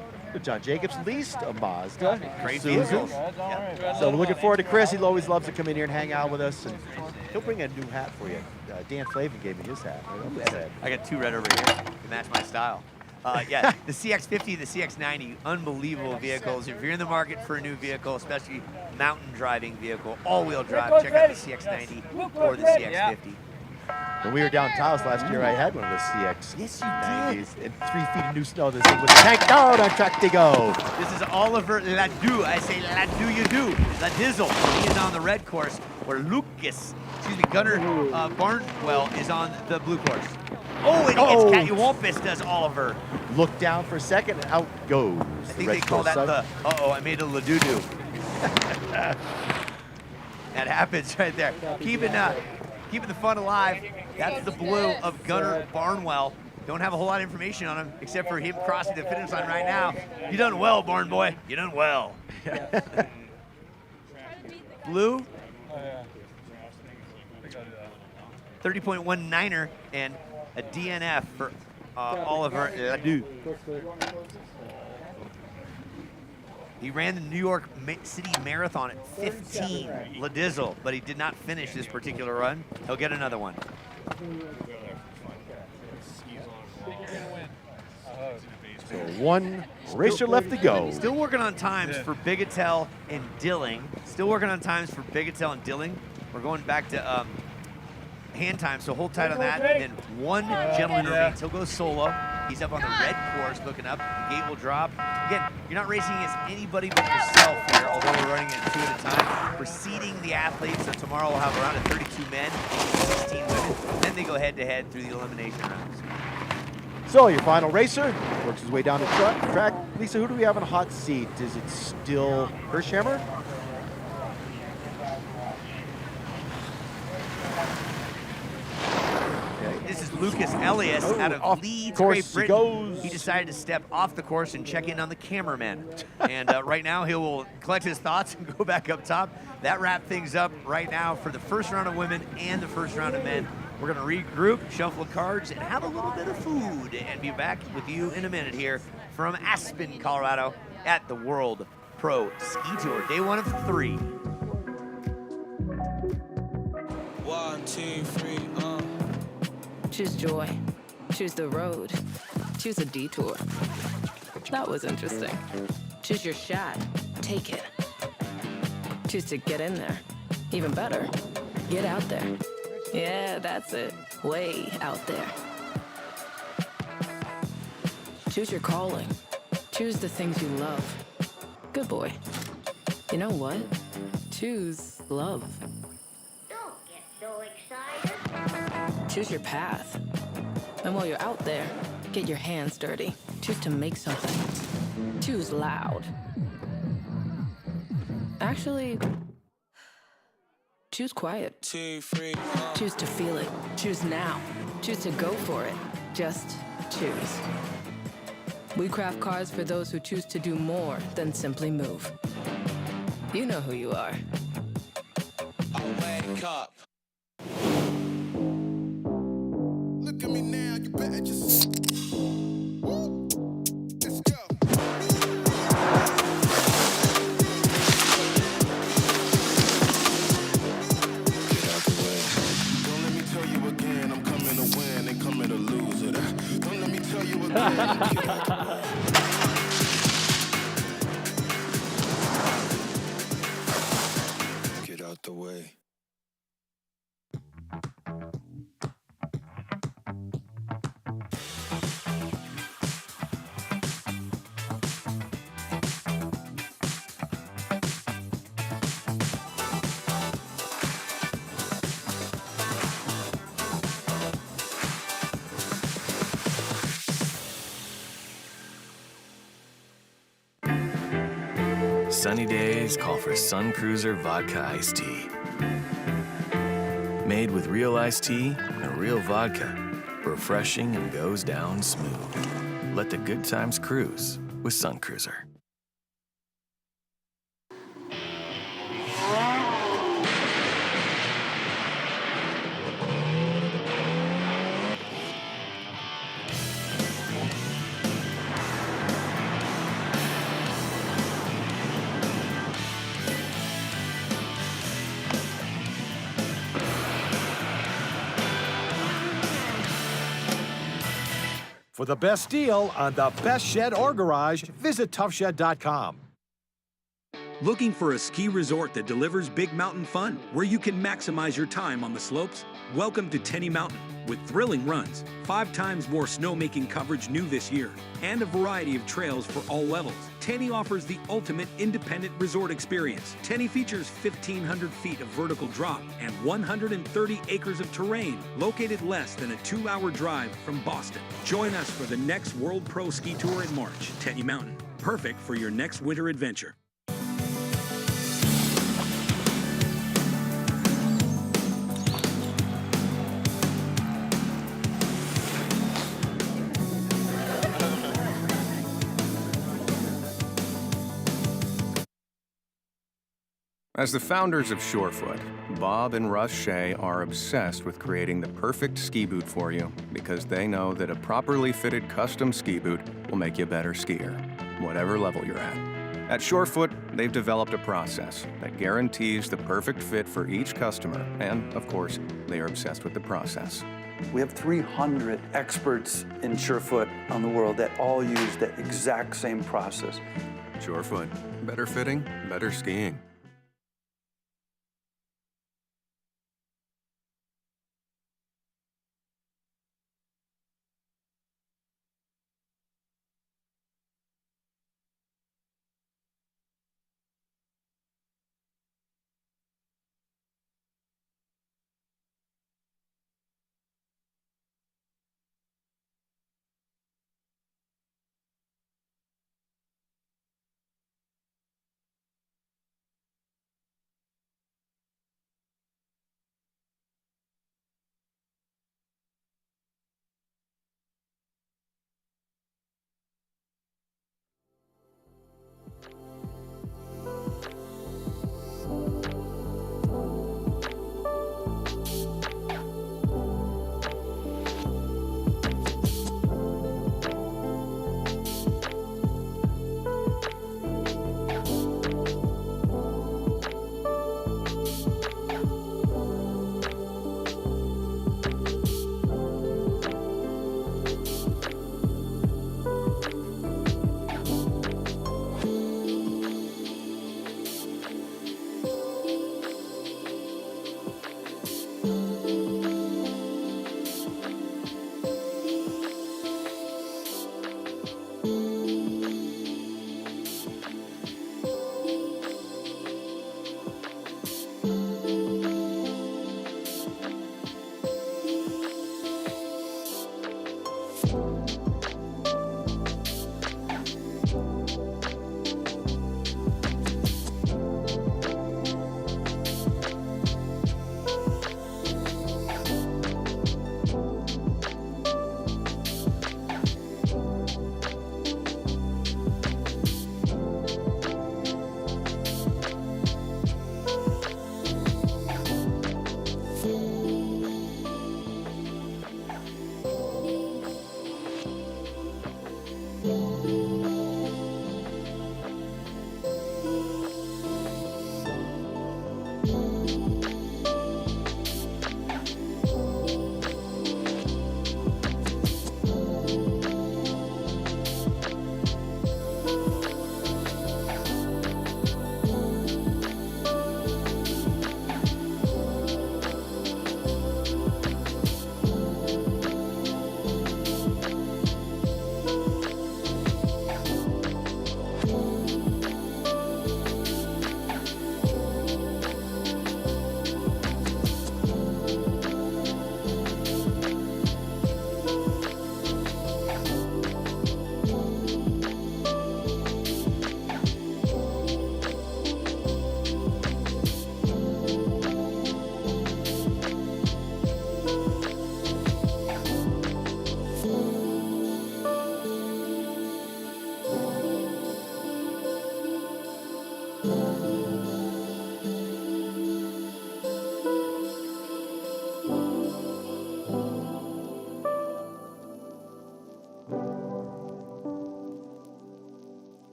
John Jacobs leased a Mazda. Great Susan. vehicles. Yeah. So we're looking forward to Chris. He always loves to come in here and hang out with us. And he'll bring a new hat for you. Dan Flavin gave me his hat. I got 2 red over here to match my style. Yeah, the CX-50, the CX-90, unbelievable vehicles. If you're in the market for a new vehicle, especially mountain driving vehicle, all-wheel drive, check out the CX-90 or the CX-50. When we were down Taos last year, I had one of the CX Yes, you 90s and 3 feet of new snow. This thing was tanked out on track to go. This is Oliver Ladeau. I say Ladeau you do. Ladizzle. He is on the red course, where Gunnar Barnwell is on the blue course. Oh, and he gets Cattywampus, does Oliver. Look down for a second, and out goes. I think they call that the, I made a Ladoo-doo. That happens right there. Keeping the fun alive. That's the blue of Gunnar Barnwell. Don't have a whole lot of information on him, except for him crossing the finish line right now. You done well, Barn boy. You done well. Blue. 30.19er and a DNF for Oliver Ladeau. He ran the New York City Marathon at 15, Ladizzle, but he did not finish this particular run. He'll get another one. So one racer left to go. Still working on times for Bigetel and Dilling. We're going back to hand time, so hold tight on that. And then one gentleman remains. He'll go solo. He's up on the red course looking up. The gate will drop. Again, you're not racing against anybody but yourself here, although we're running it 2 at a time. Preceding the athletes, so tomorrow we'll have around 32 men, 16 women. Then they go head-to-head through the elimination rounds. So your final racer works his way down the track. Lisa, who do we have in a hot seat? Is it still Hirschhammer? This is Lucas Elias out of Leeds, Great Britain. He decided to step off the course and check in on the cameramen. And right now he will collect his thoughts and go back up top. That wraps things up right now for the first round of women and the first round of men. We're going to regroup, shuffle cards, and have a little bit of food, and be back with you in a minute here from Aspen, Colorado, at the World Pro Ski Tour, day 1 of 3. 1, 2, 3, Choose joy. Choose the road. Choose a detour. That was interesting. Choose your shot. Take it. Choose to get in there. Even better, get out there. Yeah, that's it. Way out there. Choose your calling. Choose the things you love. Good boy. You know what? Choose love. Don't get so excited. Choose your path. And while you're out there, get your hands dirty. Choose to make something. Choose loud. Actually, choose quiet. 2, 3, Choose to feel it. Choose now. Choose to go for it. Just choose. We craft cars for those who choose to do more than simply move. You know who you are. I wake up. Look at me now, you better just. Woo. Let's go. Get out the way. Don't let me tell you again, I'm coming to win and coming to lose it. Don't let me tell you again. Get out the way. Get out the way. Sunny days call for Sun Cruiser Vodka Iced Tea. Made with real iced tea and real vodka. Refreshing and goes down smooth. Let the good times cruise with Sun Cruiser. For the best deal on the best shed or garage, visit toughshed.com. Looking for a ski resort that delivers big mountain fun, where you can maximize your time on the slopes? Welcome to Tenny Mountain, with thrilling runs, 5 times more snowmaking coverage new this year, and a variety of trails for all levels. Tenny offers the ultimate independent resort experience. Tenny features 1,500 feet of vertical drop and 130 acres of terrain, located less than a 2-hour drive from Boston. Join us for the next World Pro Ski Tour in March. Tenny Mountain, perfect for your next winter adventure. As the founders of Surefoot, Bob and Russ Shea are obsessed with creating the perfect ski boot for you because they know that a properly fitted custom ski boot will make you a better skier, whatever level you're at. At Surefoot, they've developed a process that guarantees the perfect fit for each customer, and of course, they are obsessed with the process. We have 300 experts in Surefoot on the world that all use the exact same process. Surefoot, better fitting, better skiing.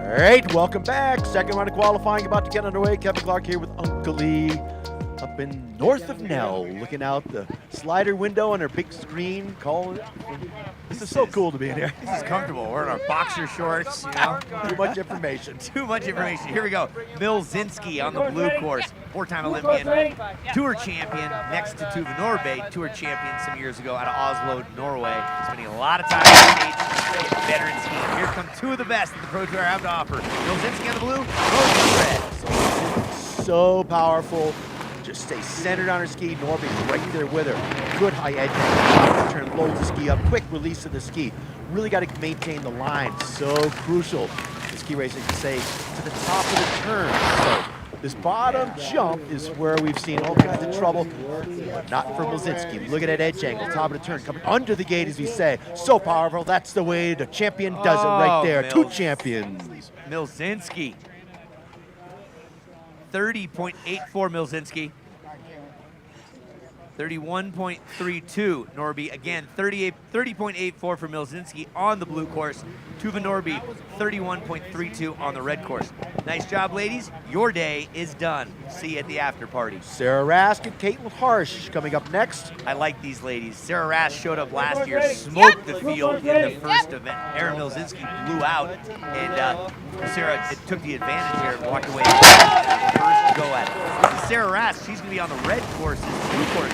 All right, welcome back. Second round of qualifying about to get underway. Kevin Clark here with Uncle Lee up in north of Nell, looking out the slider window on our big screen, calling. This is so cool to be in here. This is comfortable. We're in our boxer shorts, you know. Too much information. Too much information. Here we go. Milzinski on the blue course, four-time Olympian, tour champion next to Tuva Norbe, tour champion some years ago out of Oslo, Norway. Spending a lot of time on the stage, getting better in skiing. Here come two of the best that the Pro Tour have to offer. Milzinski on the blue, Norbe on the red. So powerful. Just stay centered on her ski. Norby's right there with her. Good high edge angle. Turn, loads the ski up. Quick release of the ski. Really got to maintain the line. So crucial. The ski racer can say to the top of the turn. So this bottom jump is where we've seen all kinds of trouble, but not for Milzinski. Look at that edge angle, top of the turn, coming under the gate, as we say. So powerful. That's the way the champion does it right there. Two champions. Milzinski. 30.84 Milzinski. 31.32 Norby. Again, 30.84 for Milzinski on the blue course. Tuva Norby, 31.32 on the red course. Nice job, ladies. Your day is done. See you at the after party. Sarah Rask and Caitlin Harsh coming up next. I like these ladies. Sarah Rask showed up last year, smoked the field in the first event. Erin Milzinski blew out, and Sarah took the advantage here and walked away with the first go at it. And Sarah Rask, she's going to be on the red courses, blue course.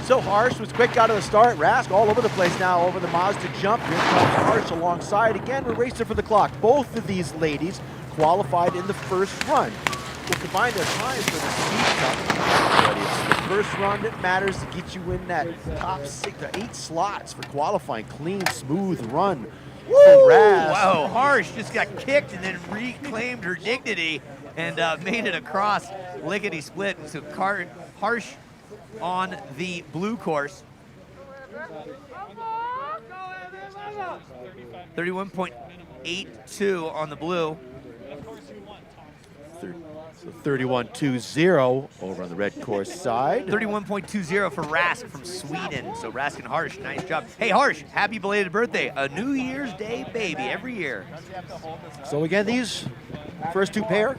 So Harsh was quick out of the start. Rask all over the place now, over the Mazda jump. Here comes Harsh alongside. Again, we're racing for the clock. Both of these ladies qualified in the first run. We'll combine their times for the speed cup. But it's the first run that matters to get you in that top 8 slots for qualifying. Clean, smooth run. Woo! Wow, Harsh just got kicked and then reclaimed her dignity and made it across lickety-split. So Harsh on the blue course. 31.82 on the blue. So 31.20 over on the red course side. 31.20 for Rask from Sweden. So Rask and Harsh, nice job. Hey Harsh, happy belated birthday. A New Year's Day baby every year. So again, these first two pair,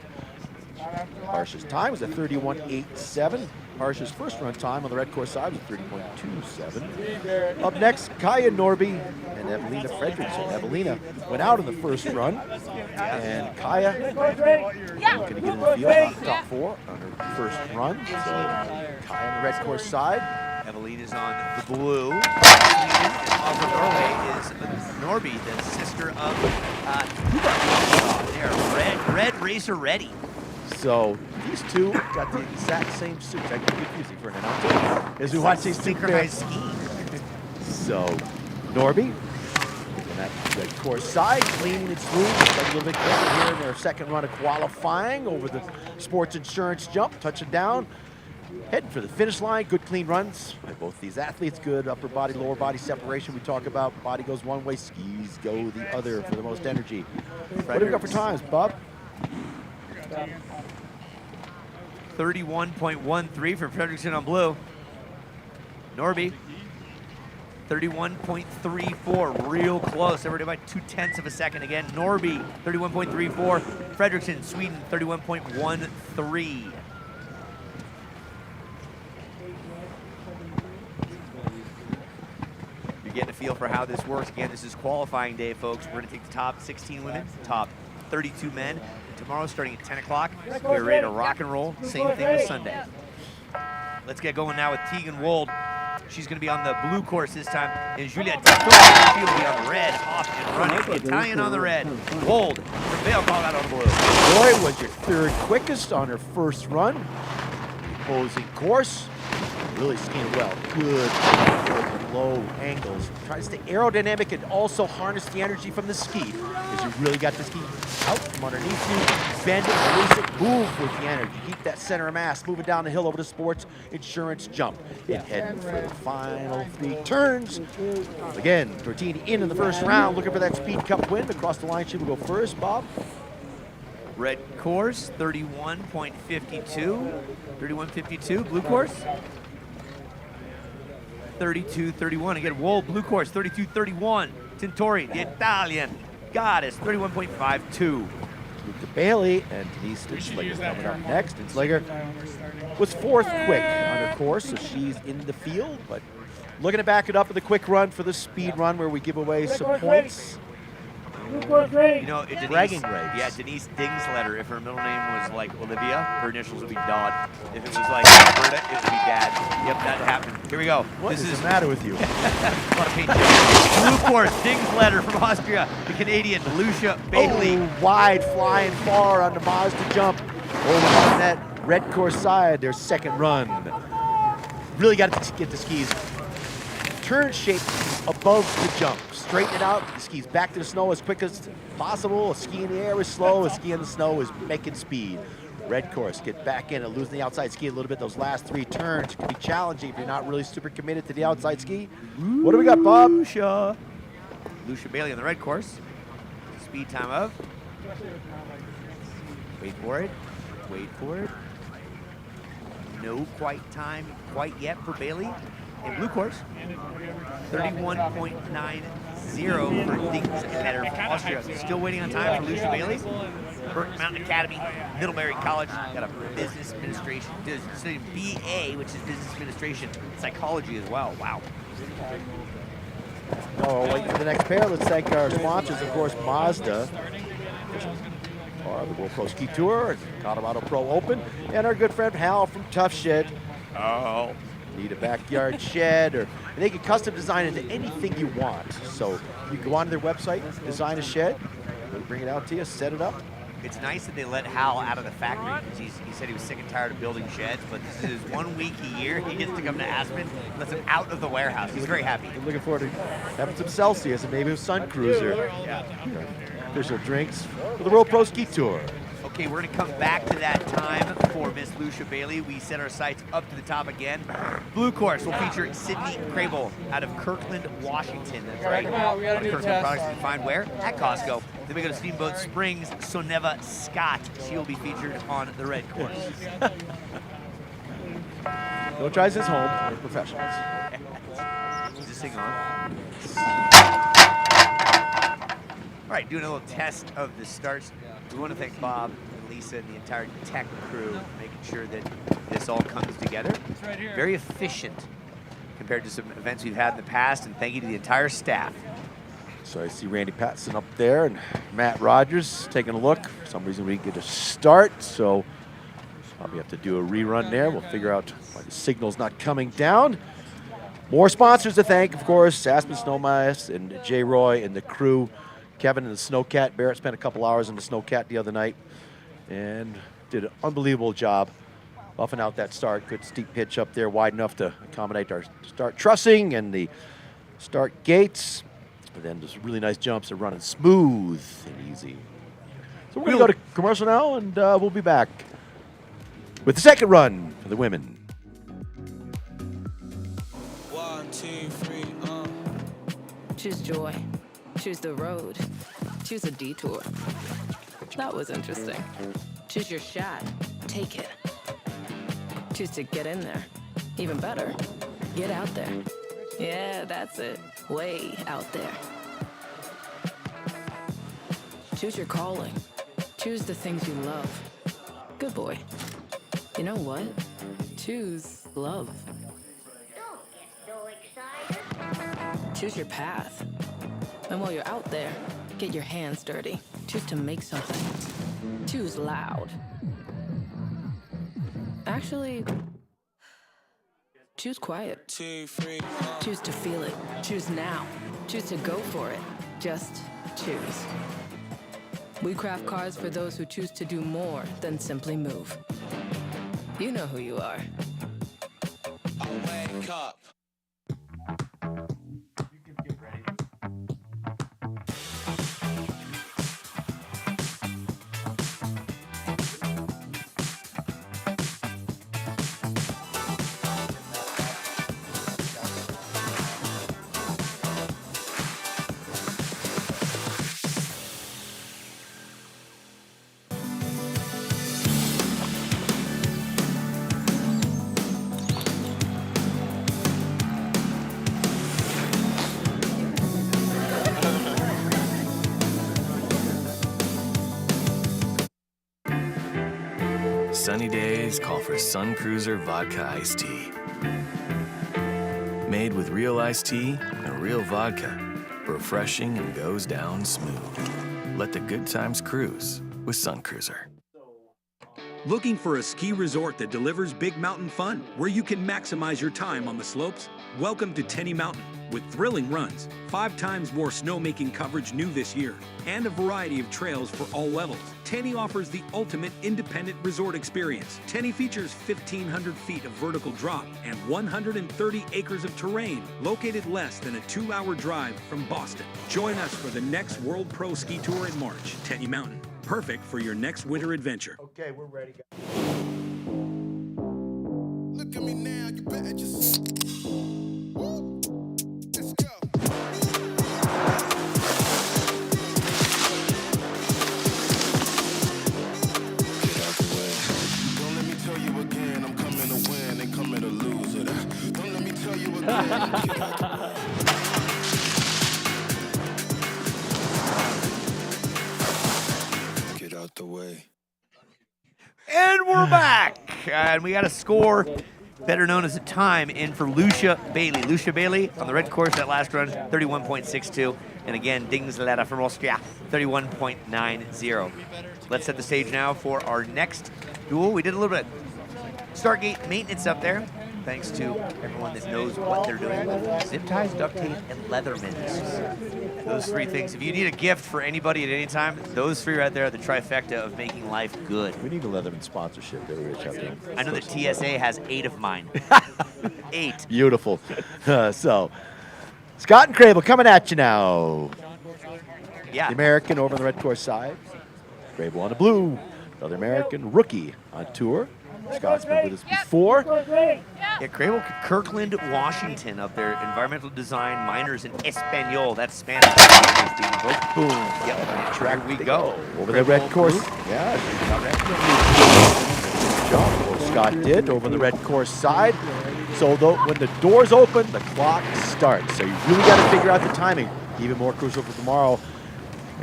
Harsh's time was at 31.87. Harsh's first run time on the red course side was 30.27. Up next, Kaya Norby and Evelina Fredriksson. Evelina went out in the first run, and Kaya going to get in the field, top 4 on her first run. So Kaya on the red course side. Evelina's on the blue. And also Norway is Norby, the sister of Tuva. They're red racer ready. So these two got the exact same suits. I get confusing for an announcer as we watch these two synchronized skiing. So Norby on that red course side, clean and smooth. A little bit better here in their second run of qualifying over the sports insurance jump, touching down, heading for the finish line. Good clean runs by both these athletes. Good upper body, lower body separation. We talk about body goes one way, skis go the other for the most energy. What do we got for times, Bob? 31.13 for Fredriksson on blue. Norby, 31.34, real close. Everybody by 0.2 of a second again. Norby, 31.34. Fredriksson, Sweden, 31.13. You're getting a feel for how this works. Again, this is qualifying day, folks. We're going to take the top 16 women, top 32 men. Tomorrow, starting at 10 o'clock, we're ready to rock and roll. Same thing with Sunday. Let's get going now with Tegan Wold. She's going to be on the blue course this time. And Julia Tito, she'll be on the red, off and running. The Italian on the red. Wold from Vail, Colorado on the blue. Joy was your third quickest on her first run. The opposing course, really skiing well. Good low angles. Try to stay aerodynamic and also harness the energy from the ski. As you really got the ski out from underneath you, bend it, release it, move with the energy. Keep that center of mass, moving down the hill over the sports insurance jump. And heading for the final 3 turns. Again, Tortini in the first round, looking for that Speed Cup win. Across the line, she will go first, Bob. Red course, 31.52. 31.52. Blue course, 32.31. Again, Wold, blue course, 32.31. Tintori, the Italian goddess, 31.52. Luca Bailey and Denise Stinslinger coming up next. Stinslinger was 4th quick on her course, so she's in the field, but looking to back it up with a quick run for the speed run where we give away some points. You know, Denise, bragging rights. Yeah, Denise Dingsletter, if her middle name was like Olivia, her initials would be Dodd. If it was like Alberta, it would be Dad. Yep, that happened. Here we go. What is the matter with you? Blue course, Dingsletter from Austria, the Canadian Lucia Bailey. Oh, wide, flying far on the Mazda jump. Over on that red course side, their second run. Really got to get the skis turn shape above the jump. Straighten it out, the skis back to the snow as quick as possible. A ski in the air is slow, a ski in the snow is making speed. Red course, get back in and losing the outside ski a little bit. Those last 3 turns can be challenging if you're not really super committed to the outside ski. What do we got, Bob? Lucia Bailey on the red course. Speed time of. Wait for it. Wait for it. No time quite yet for Bailey. In blue course, 31.90 for Dingsletter from Austria. Still waiting on time for Lucia Bailey. Burke Mountain Academy, Middlebury College, got a business administration, studying BA, which is business administration, psychology as well. Wow. Oh, wait for the next pair. Let's thank our sponsors, of course, Mazda, the World Pro Ski Tour, Colorado Pro Open, and our good friend Hal from Tough Shed. Oh. Need a backyard shed, or they can custom design into anything you want. So you go onto their website, design a shed, they'll bring it out to you, set it up. It's nice that they let Hal out of the factory because he said he was sick and tired of building sheds, but this is his 1 week a year. He gets to come to Aspen, lets him out of the warehouse. He's very happy. We're looking forward to having some Celsius and maybe a Sun Cruiser. Yeah. Official drinks for the World Pro Ski Tour. Okay, we're going to come back to that time for Miss Lucia Bailey. We set our sights up to the top again. Blue course will feature Sydney Crable out of Kirkland, Washington. That's right. Kirkland products you can find where? At Costco. Then we go to Steamboat Springs, Soneva Scott. She will be featured on the red course. No tries this home. We're professionals. Is this thing on? All right, doing a little test of the starts. We want to thank Bob and Lisa and the entire tech crew, making sure that this all comes together. Right here. Very efficient compared to some events we've had in the past, and thank you to the entire staff. So I see Randy Patson up there and Matt Rogers taking a look. For some reason we didn't get a start, so probably have to do a rerun there. We'll figure out why the signal's not coming down. More sponsors to thank, of course, Aspen Snowmice and Jay Roy and the crew. Kevin and the Snowcat. Barrett spent a couple hours in the Snowcat the other night and did an unbelievable job buffing out that start. Good steep pitch up there, wide enough to accommodate our start trussing and the start gates. And then just really nice jumps are running smooth and easy. So we're going to go to commercial now, and we'll be back with the second run for the women. 1, 2, 3, Choose joy. Choose the road. Choose a detour. That was interesting. Choose your shot. Take it. Choose to get in there. Even better, get out there. Yeah, that's it. Way out there. Choose your calling. Choose the things you love. Good boy. You know what? Choose love. Don't get so excited. Choose your path. And while you're out there, get your hands dirty. Choose to make something. Choose loud. Actually, choose quiet. 2, 3, Choose to feel it. Choose now. Choose to go for it. Just choose. We craft cars for those who choose to do more than simply move. You know who you are. wake up. sunny days call for Sun Cruiser Vodka Iced Tea. Made with real iced tea and real vodka. Refreshing and goes down smooth. Let the good times cruise with Sun Cruiser. Looking for a ski resort that delivers big mountain fun, where you can maximize your time on the slopes? Welcome to Tenny Mountain, with thrilling runs, 5 times more snowmaking coverage new this year, and a variety of trails for all levels. Tenny offers the ultimate independent resort experience. Tenny features 1,500 feet of vertical drop and 130 acres of terrain, located less than a 2-hour drive from Boston. Join us for the next World Pro Ski Tour in March. Tenny Mountain, perfect for your next winter adventure. Okay, we're ready, guys. Look at me now, you better just. Woo. Let's go. Get out the way. Don't let me tell you again, I'm coming to win and coming to lose it. Don't let me tell you again. Get out the way. Get out the way. And we're back. And we got a score, better known as a time, in for Lucia Bailey. Lucia Bailey on the red course that last run, 31.62. And again, Dingsletta from Austria, 31.90. Let's set the stage now for our next duel. We did a little bit of Stargate maintenance up there, thanks to everyone that knows what they're doing. Zip ties, duct tape, and Leathermans. Those 3 things. If you need a gift for anybody at any time, those 3 right there are the trifecta of making life good. We need a Leatherman sponsorship. Very rich out there. I know that TSA has 8 of mine. 8. Beautiful. So, Scott and Crable coming at you now. Yeah. The American over on the red course side. Crable on the blue. Another American rookie on tour. Scott's been with us before. Yeah, Crable, Kirkland, Washington up there. Environmental design minors in Espanol. That's Spanish. Boom. Yep. Track we go. Over the red course. Yeah. Jump. Well, Scott did over on the red course side. So when the doors open, the clock starts. So you really got to figure out the timing. Even more crucial for tomorrow,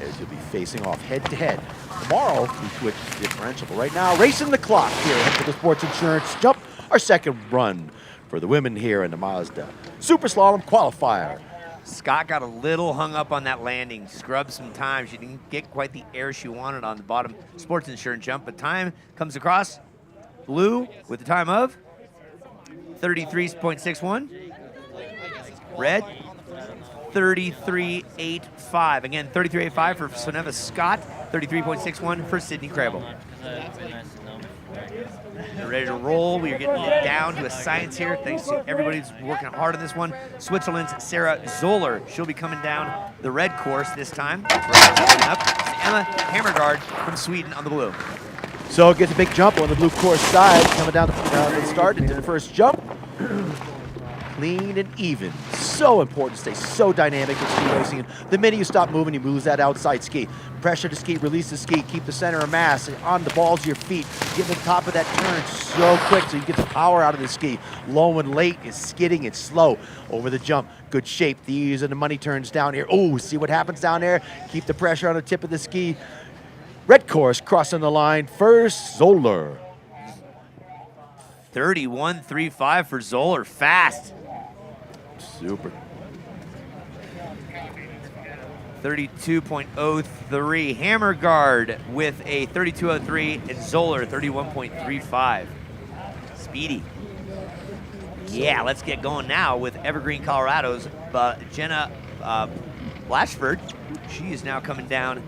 as you'll be facing off head-to-head. Tomorrow, we switch differential. But right now, racing the clock here for the Sports Insurance Jump. Our second run for the women here in the Mazda Super Slalom Qualifier. Scott got a little hung up on that landing. Scrubbed some time. She didn't get quite the air she wanted on the bottom Sports Insurance Jump. But time comes across blue with the time of 33.61. Red, 33.85. Again, 33.85 for Soneva Scott, 33.61 for Sydney Crable. We're ready to roll. We are getting it down to a science here. Thanks to everybody who's working hard on this one. Switzerland's Sarah Zoller. She'll be coming down the red course this time. Up. Emma Hammergaard from Sweden on the blue. So it gets a big jump on the blue course side, coming down the start into the first jump. Clean and even. So important to stay so dynamic in ski racing. The minute you stop moving, you lose that outside ski. Pressure the ski, release the ski, keep the center of mass on the balls of your feet. Get to the top of that turn so quick so you get the power out of the ski. Low and late is skidding, it's slow. Over the jump, good shape. These are the money turns down here. Oh, see what happens down there? Keep the pressure on the tip of the ski. Red course crossing the line first, Zoller. 31.35 for Zoller, fast. Super. 32.03. Hammergaard with a 32.03 and Zoller 31.35. Speedy. Yeah, let's get going now with Evergreen, Colorado's Jenna Blatchford. She is now coming down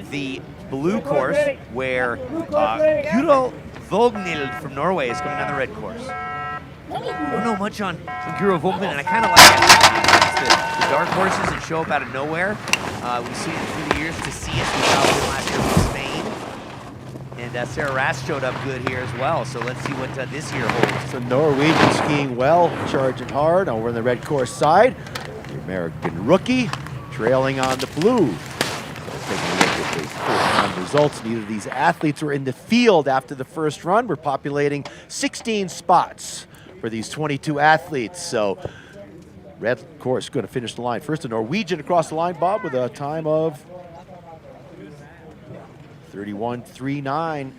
the blue course where Guro Vognhild from Norway is coming down the red course. I don't know much on Guro Vognhild, and I kind of like it. The dark horses that show up out of nowhere. We've seen it through the years. To see it, we saw it last year from Spain. And Sarah Rast showed up good here as well. So let's see what this year holds. So Norwegian skiing well, charging hard over on the red course side. The American rookie trailing on the blue. So taking a look at the first round results. Neither of these athletes were in the field after the first run. We're populating 16 spots for these 22 athletes. So red course going to finish the line. First, a Norwegian across the line, Bob, with a time of 31.39.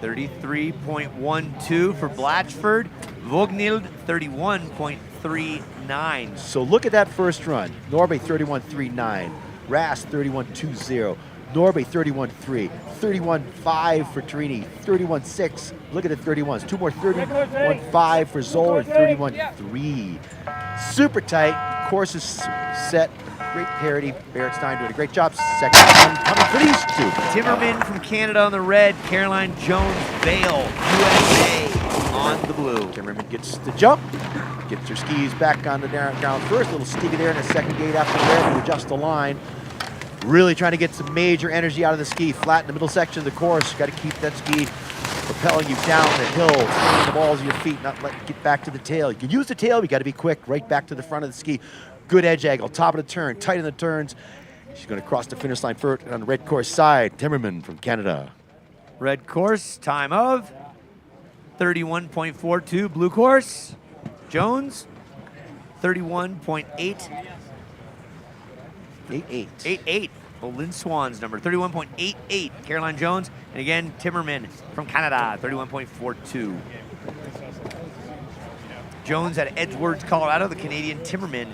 33.12 for Blatchford. Vognild, 31.39. So look at that first run. Norby 31.39. Rast 31.20. Norby 31.3. 31.5 for Torini. 31.6. Look at the 31s. Two more 31.5 for Zoller. 31.3. Super tight. Course is set. Great parity. Barrett Stein doing a great job. Second one coming for these two. Timmerman from Canada on the red. Caroline Jones Vale, USA on the blue. Timmerman gets the jump. Gets her skis back on the ground first. A little sticky there in the second gate after there to adjust the line. Really trying to get some major energy out of the ski. Flat in the middle section of the course. Got to keep that ski propelling you down the hill, staying the balls of your feet, not let it get back to the tail. You can use the tail, but you got to be quick, right back to the front of the ski. Good edge angle, top of the turn, tight in the turns. She's going to cross the finish line first on the red course side. Timmerman from Canada. Red course, time of 31.42. Blue course, Jones, 31.88. 88. Oh, Lynn Swan's number, 31.88. Caroline Jones, and again, Timmerman from Canada, 31.42. Jones out of Edwards, Colorado, the Canadian Timmerman.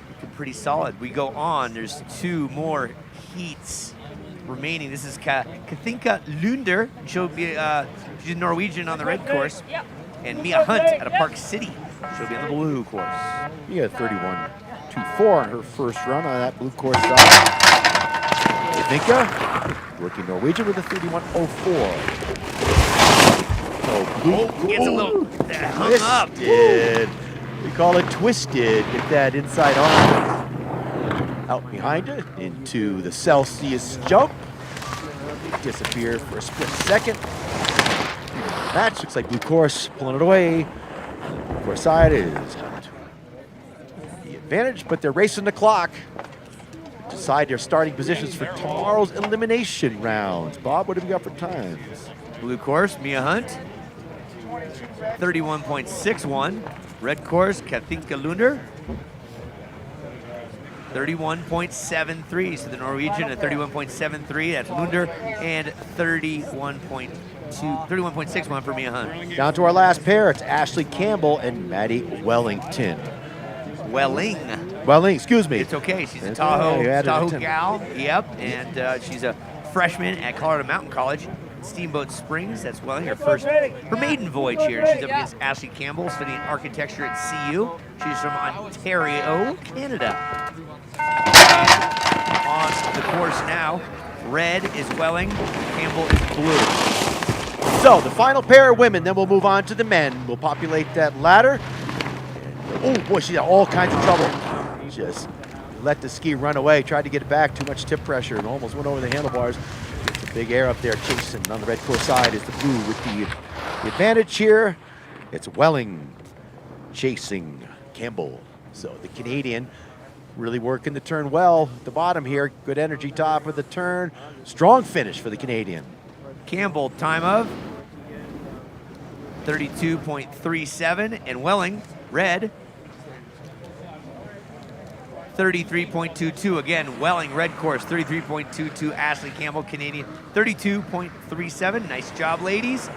Looking pretty solid. We go on. There's two more heats remaining. This is Kathinka Lunder. She'll be she's Norwegian on the red course, and Mia Hunt out of Park City. She'll be on the blue course. Mia 31.24 on her first run on that blue course side. Kathinka, rookie Norwegian with a 31.04. Oh, blue. Gets a little hung up. Twisted. We call it twisted. Get that inside arm out behind it into the Celsius jump. Disappear for a split second. Match looks like blue course pulling it away. Blue course side is the advantage, but they're racing the clock. Decide their starting positions for tomorrow's elimination rounds. Bob, what have you got for times? Blue course, Mia Hunt, 31.61. Red course, Kathinka Lunder, 31.73. So the Norwegian at 31.73. That's Lunder, and 31.61 for Mia Hunt. Down to our last pair. It's Ashley Campbell and Maddie Wellington. Welling, excuse me. It's okay. She's a Tahoe gal. Yep, and she's a freshman at Colorado Mountain College. Steamboat Springs, that's Welling, her maiden voyage here. She's up against Ashley Campbell, studying architecture at CU. She's from Ontario, Canada. On the course now, red is Welling, Campbell is blue. So the final pair of women, then we'll move on to the men. We'll populate that ladder. Oh boy, she's got all kinds of trouble. Just let the ski run away, tried to get it back, too much tip pressure, and almost went over the handlebars. It's a big air up there chasing. On the red course side is the blue with the advantage here. It's Welling chasing Campbell. So the Canadian really working the turn well at the bottom here. Good energy top of the turn. Strong finish for the Canadian. Campbell, time of 32.37, and Welling, red, 33.22. Again, Welling, red course, 33.22. Ashley Campbell, Canadian, 32.37. Nice job, ladies.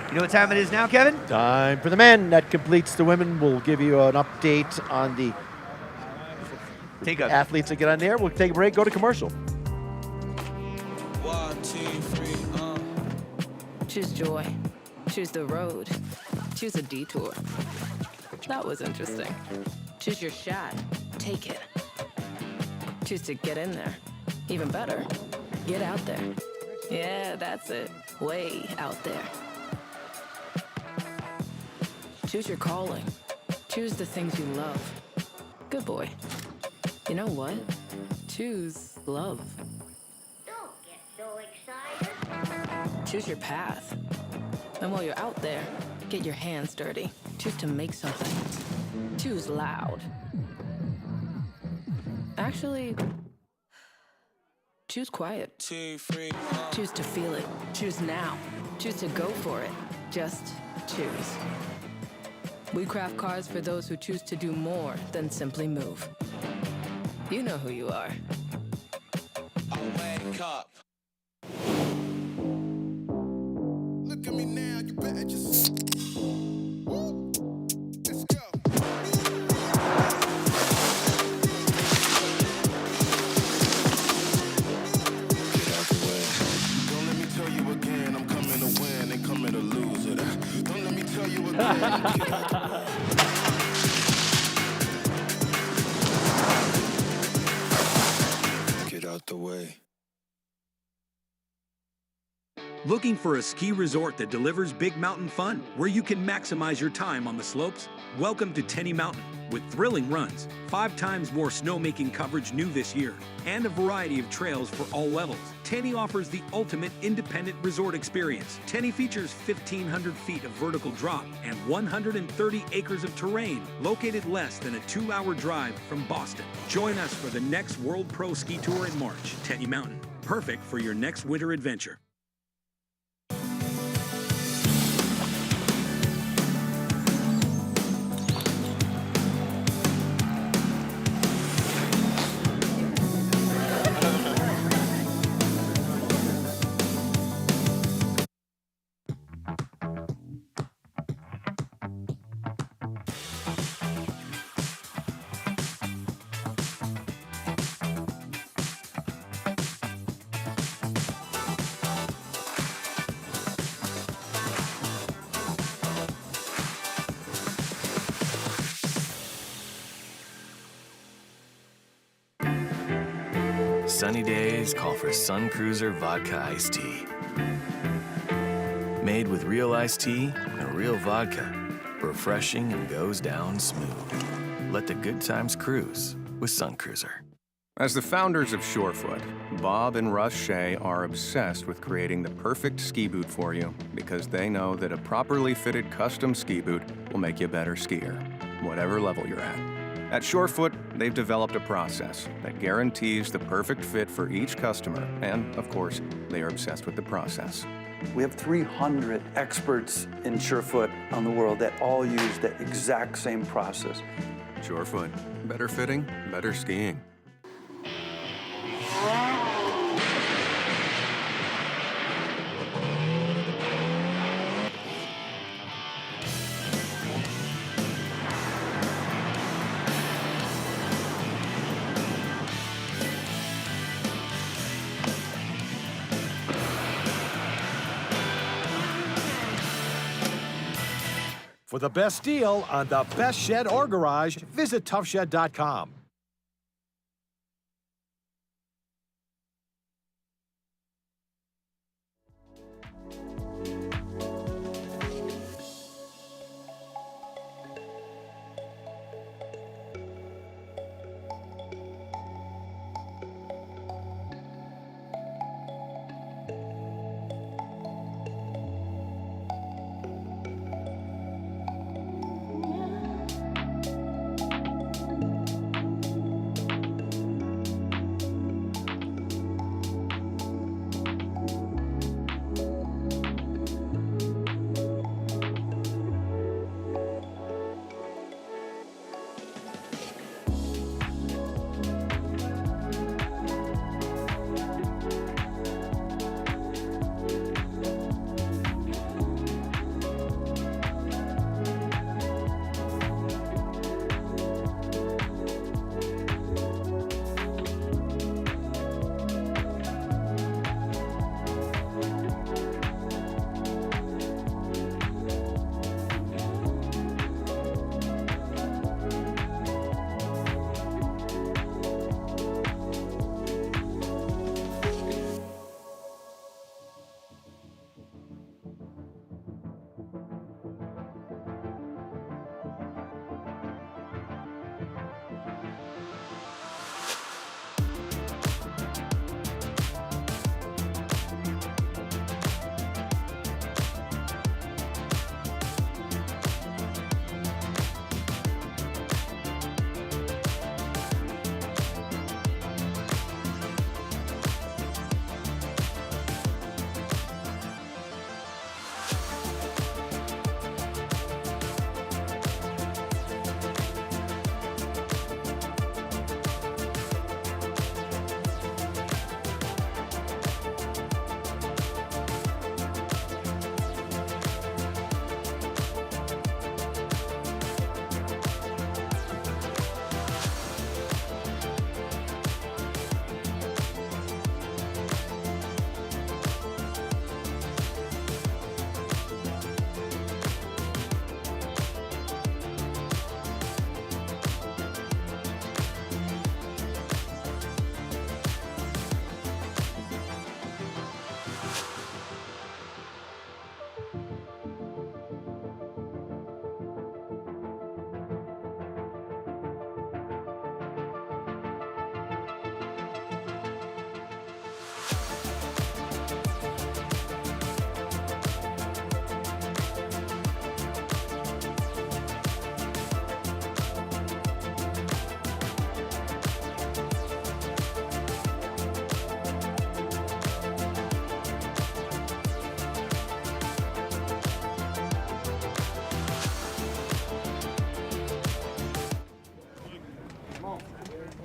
You know what time it is now, Kevin? Time for the men. That completes the women. We'll give you an update on the athletes that get on there. We'll take a break, go to commercial. 1, 2, 3, Choose joy. Choose the road. Choose a detour. That was interesting. Choose your shot. Take it. Choose to get in there. Even better, get out there. Yeah, that's it. Way out there. Choose your calling. Choose the things you love. Good boy. You know what? Choose love. Don't get so excited. Choose your path. And while you're out there, get your hands dirty. Choose to make something. Choose loud. Actually, choose quiet. 2, 3, Choose to feel it. Choose now. Choose to go for it. Just choose. We craft cars for those who choose to do more than simply move. You know who you are. I wake up. at your seat. Woo! Let's go. Get out the way. Don't let me tell you again, I'm coming to win and coming to lose it. Don't let me tell you again. Get out the way. Get out the way. Looking for a ski resort that delivers big mountain fun, where you can maximize your time on the slopes? Welcome to Tenny Mountain, with thrilling runs, 5 times more snowmaking coverage new this year, and a variety of trails for all levels. Tenny offers the ultimate independent resort experience. Tenny features 1,500 feet of vertical drop and 130 acres of terrain, located less than a 2-hour drive from Boston. Join us for the next World Pro Ski Tour in March. Tenny Mountain, perfect for your next winter adventure. Sunny days call for Sun Cruiser Vodka Iced Tea. Made with real iced tea and real vodka. Refreshing and goes down smooth. Let the good times cruise with Sun Cruiser. As the founders of Surefoot, Bob and Russ Shea are obsessed with creating the perfect ski boot for you because they know that a properly fitted custom ski boot will make you a better skier, whatever level you're at. At Surefoot, they've developed a process that guarantees the perfect fit for each customer, and of course, they are obsessed with the process. We have 300 experts in Surefoot on the world that all use the exact same process. Surefoot, better fitting, better skiing. For the best deal on the best shed or garage, visit toughshed.com.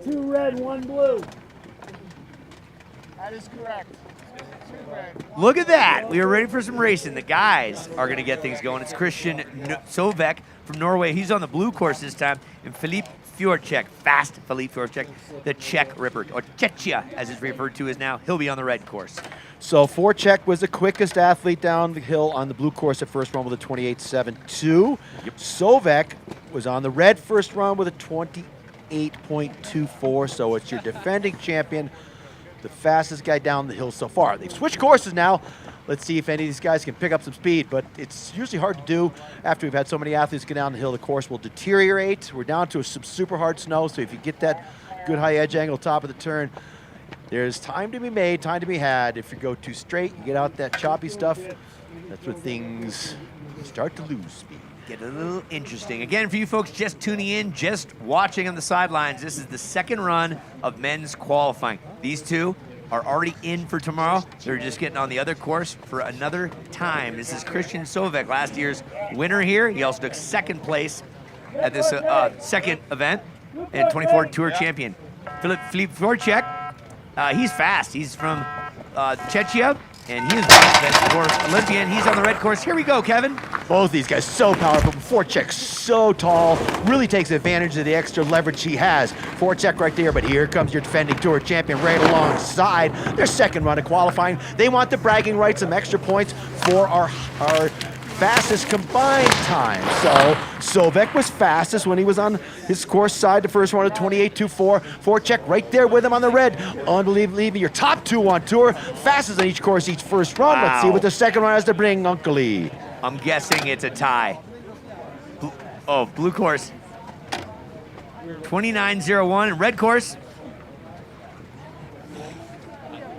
2 red, 1 blue. That is correct. 2 red. Look at that. We are ready for some racing. The guys are going to get things going. It's Christian Sovek from Norway. He's on the blue course this time. And Filip Fjorček, fast Filip Fjorček, the Czech Ripper, or Czechia as it's referred to as now. He'll be on the red course. So Fjorček was the quickest athlete down the hill on the blue course at first run with a 28.72. Yep. Sovek was on the red first run with a 28.24. So it's your defending champion, the fastest guy down the hill so far. They've switched courses now. Let's see if any of these guys can pick up some speed, but it's usually hard to do after we've had so many athletes get down the hill. The course will deteriorate. We're down to some super hard snow, so if you get that good high edge angle top of the turn, there's time to be made, time to be had. If you go too straight, you get out that choppy stuff, that's where things start to lose speed. Get a little interesting. Again, for you folks just tuning in, just watching on the sidelines, this is the second run of men's qualifying. These two are already in for tomorrow. They're just getting on the other course for another time. This is Christian Sovek, last year's winner here. He also took second place at this second event and 24 Tour champion. Filip Fjorček, he's fast. He's from Czechia, and he is the Olympian. He's on the red course. Here we go, Kevin. Both these guys so powerful. Fjorček so tall, really takes advantage of the extra leverage he has. Fjorček right there, but here comes your defending Tour champion right alongside their second run of qualifying. They want the bragging rights, some extra points for our fastest combined time. So Sovek was fastest when he was on his course side, the first run of 28.24. Fjorček right there with him on the red. Unbelievable, your top two on tour, fastest on each course, each first run. Wow. Let's see what the second run has to bring, Uncle Lee. I'm guessing it's a tie. Blue course. 29.01 and red course.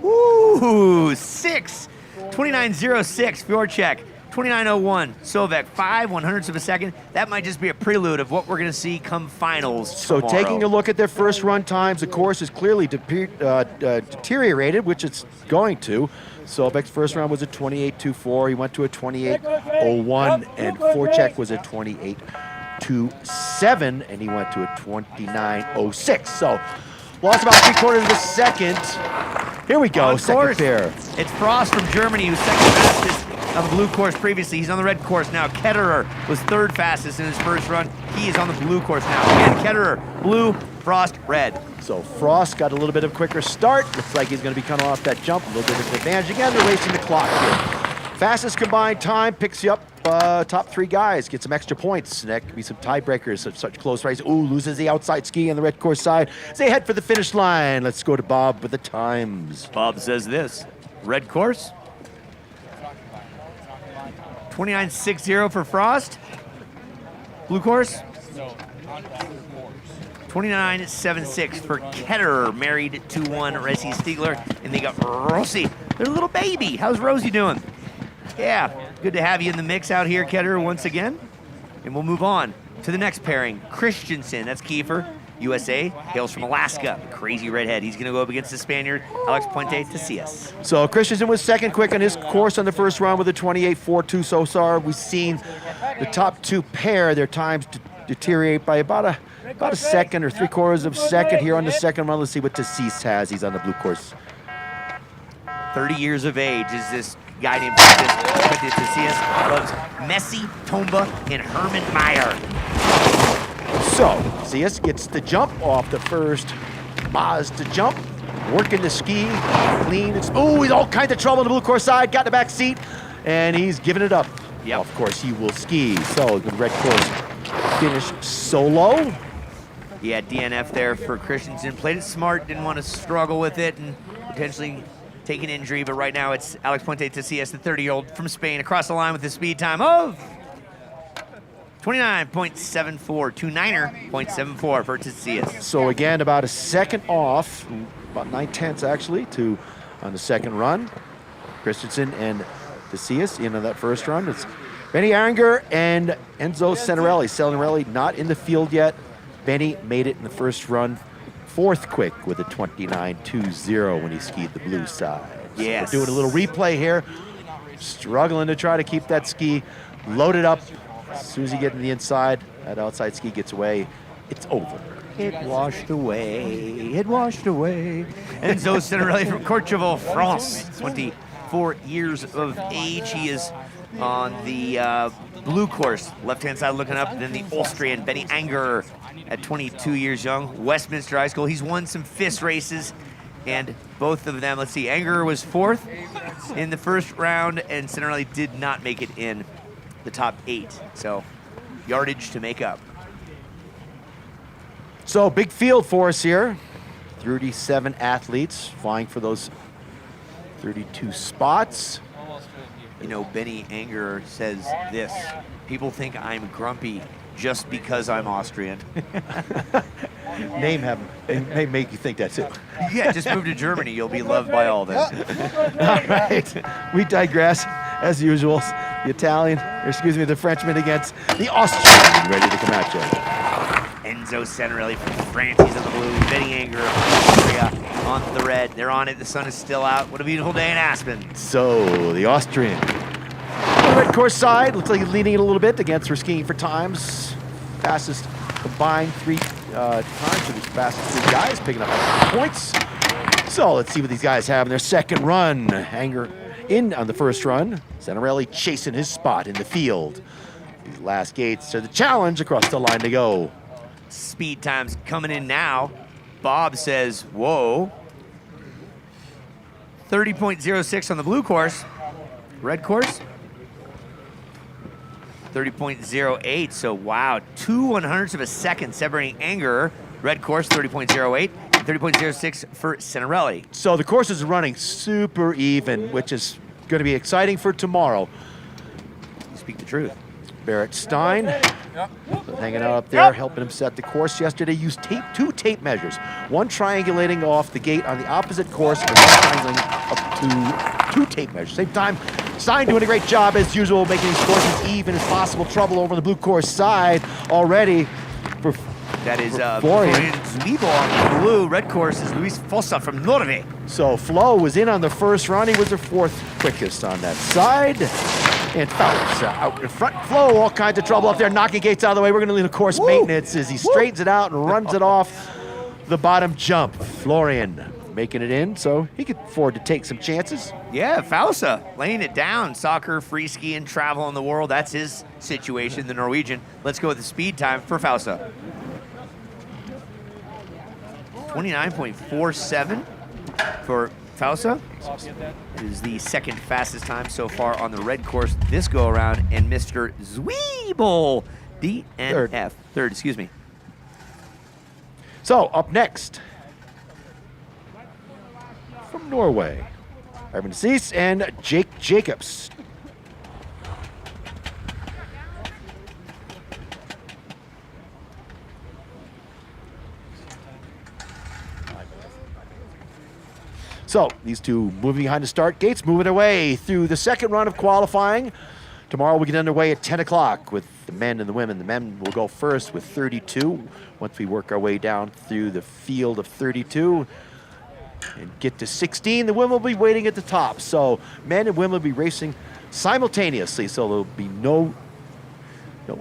Ooh, 6. 29.06 Fjorček. 29.01 Sovek, 5/100ths of a second. That might just be a prelude of what we're going to see come finals So tomorrow. taking a look at their first run times, the course is clearly deteriorated, which it's going to. Sovek's first round was a 28.24. He went to a 28.01, and Fjorček was a 28.27, and he went to a 29.06. So lost about 3/4 of a second. Here we go, second pair. It's Frost from Germany, who's second fastest on the blue course previously. He's on the red course now. Ketterer was third fastest in his first run. He is on the blue course now. Again, Ketterer, blue, Frost, red. So Frost got a little bit of a quicker start. Looks like he's going to be coming off that jump. A little bit of advantage. Again, they're racing the clock here. Fastest combined time picks you up top three guys. Get some extra points. And that could be some tiebreakers of such close race. Ooh, loses the outside ski on the red course side. As they head for the finish line. Let's go to Bob with the times. Bob says this. Red course. 29.60 for Frost. Blue course. 29.76 for Ketterer, married to one Resi Stiegler. And they got Rossi, their little baby. How's Rosie doing? Yeah, good to have you in the mix out here, Ketterer, once again. And we'll move on to the next pairing. Christensen, that's Kiefer, USA, hails from Alaska. Crazy redhead. He's going to go up against the Spaniard, Alex Puente Tacias. So Christensen was second quick on his course on the first round with a 28.42. So far, we've seen the top two pair, their times deteriorate by about a second or 3/4 of a second here on the second run. Let's see what Tacias has. He's on the blue course. 30 years of age is this guy named Tacias. Loves Messi, Tomba, and Herman Meyer. So, Tacias gets the jump off the first Mazda jump, working the ski, clean. Oh, he's all kinds of trouble on the blue course side, got the back seat, and he's giving it up. Yep. Of course, he will ski. So, the red course finish solo. He had DNF there for Christensen. Played it smart, didn't want to struggle with it and potentially take an injury, but right now it's Alex Puente Tacias, the 30-year-old from Spain, across the line with a speed time of 29.74, 29.74 for Tacias. So again, about a second off, about 9/10 actually, on the second run. Christensen and Tacias in on that first run. It's Benny Aringer and Enzo Senarelli. Senarelli not in the field yet. Benny made it in the first run, fourth quick with a 29.20 when he skied the blue side. So yes. we're doing a little replay here. Struggling to try to keep that ski loaded up. As soon as you get in the inside, that outside ski gets away, it's over. It washed away. It washed away. Enzo Cinerelli from Corcheval, France, 24 years of age. He is on the blue course, left-hand side looking up. Then the Austrian, Benny Anger, at 22 years young, Westminster High School. He's won some FIS races, and both of them, let's see, Anger was 4th in the first round, and Cinerelli did not make it in the top 8. So, yardage to make up. So, big field for us here. 37 athletes vying for those 32 spots. You know, Benny Anger says this: people think I'm grumpy just because I'm Austrian. Name him. It may make you think that too. Yeah, just move to Germany. You'll be loved by all then. All right. We digress, as usual. The Italian, or excuse me, the Frenchman against the Austrian, ready to come at you. Enzo Cinerelli from France, he's on the blue. Benny Anger of Austria on the red. They're on it. The sun is still out. What a beautiful day in Aspen. So, the Austrian. On the red course side, looks like he's leading it a little bit against her skiing for times. Fastest combined 3 times for these fastest 3 guys, picking up points. So, let's see what these guys have in their second run. Anger in on the first run. Cinerelli chasing his spot in the field. These last gates are the challenge across the line to go. Speed times coming in now. Bob says, whoa. 30.06 on the blue course. Red course, 30.08. So, wow, 2/100ths of a second separating Anger. Red course, 30.08. 30.06 for Cinerelli. So the course is running super even, which is going to be exciting for tomorrow. You speak the truth. Barrett Stein, hanging out up there, helping him set the course yesterday. Used 2 tape measures. One triangulating off the gate on the opposite course, and one triangulating up to 2 tape measures. Same time, Stein doing a great job as usual, making these courses even as possible. Trouble over the blue course side already for that is Florian Zwiebel on the blue. Red course is Luis Fossa from Norway. So Flo was in on the first run. He was the 4th quickest on that side. And Fowler's out in front. Flo, all kinds of trouble up there, knocking gates out of the way. We're going to leave the course maintenance as he straightens it out and runs it off the bottom jump. Florian making it in, so he could afford to take some chances. Yeah, Fausa laying it down. Soccer, free skiing, travel in the world. That's his situation, the Norwegian. Let's go with the speed time for Fausa. 29.47 for Fausa. It is the second fastest time so far on the red course this go around, and Mr. Zwiebel, DNF. Third, excuse me. So up next, from Norway, Armin Cease and Jake Jacobs. So these two moving behind the start gates, moving their way through the second run of qualifying. Tomorrow we get underway at 10 o'clock with the men and the women. The men will go first with 32 once we work our way down through the field of 32 and get to 16. The women will be waiting at the top. So men and women will be racing simultaneously, so there'll be no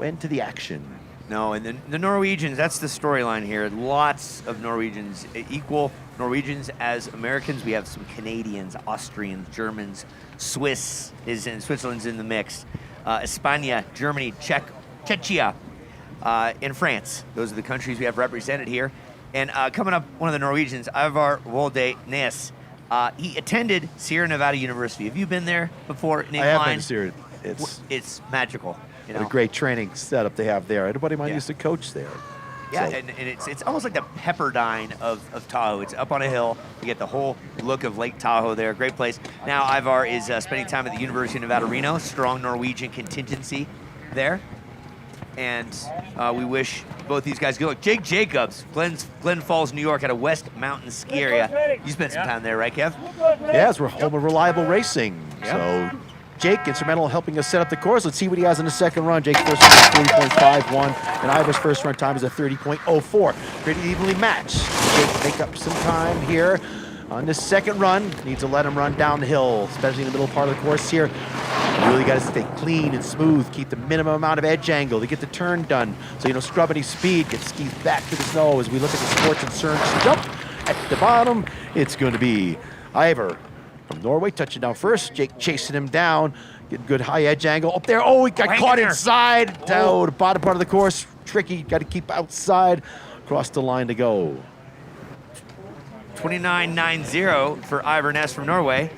end to the action. No, and the Norwegians, that's the storyline here. Lots of Norwegians, equal Norwegians as Americans. We have some Canadians, Austrians, Germans, Swiss is in, Switzerland's in the mix. España, Germany, Czechia, and France. Those are the countries we have represented here. And coming up, one of the Norwegians, Ivar Wolde Nes. He attended Sierra Nevada University. Have you been there before? I have been to Sierra. It's magical. You know? What a great training setup they have there. Anybody might used to coach there. Yeah, So- and it's almost like the Pepperdine of Tahoe. It's up on a hill. You get the whole look of Lake Tahoe there. Great place. Now Ivar is spending time at the University of Nevada, Reno. Strong Norwegian contingency there. And we wish both these guys good luck. Jake Jacobs, Glen Falls, New York, at a West Mountain ski area. You spent some time there, right, Kev? Yes, we're home of reliable racing. Yeah. So Jake, instrumental in helping us set up the course. Let's see what he has in the second run. Jake's first run is 30.51, and Ivar's first run time is a 30.04. Pretty evenly matched. Jake make up some time here on this second run. Needs to let him run down the hill, especially in the middle part of the course here. You really got to stay clean and smooth, keep the minimum amount of edge angle to get the turn done, so you don't scrub any speed, get skis back to the snow. As we look at the sports insurance jump at the bottom, it's going to be Ivar from Norway touching down first. Jake chasing him down, getting good high edge angle up there. Oh, he got caught inside. Down the bottom part of the course, tricky. Got to keep outside. Across the line to go. 29.90 for Ivar Ness from Norway.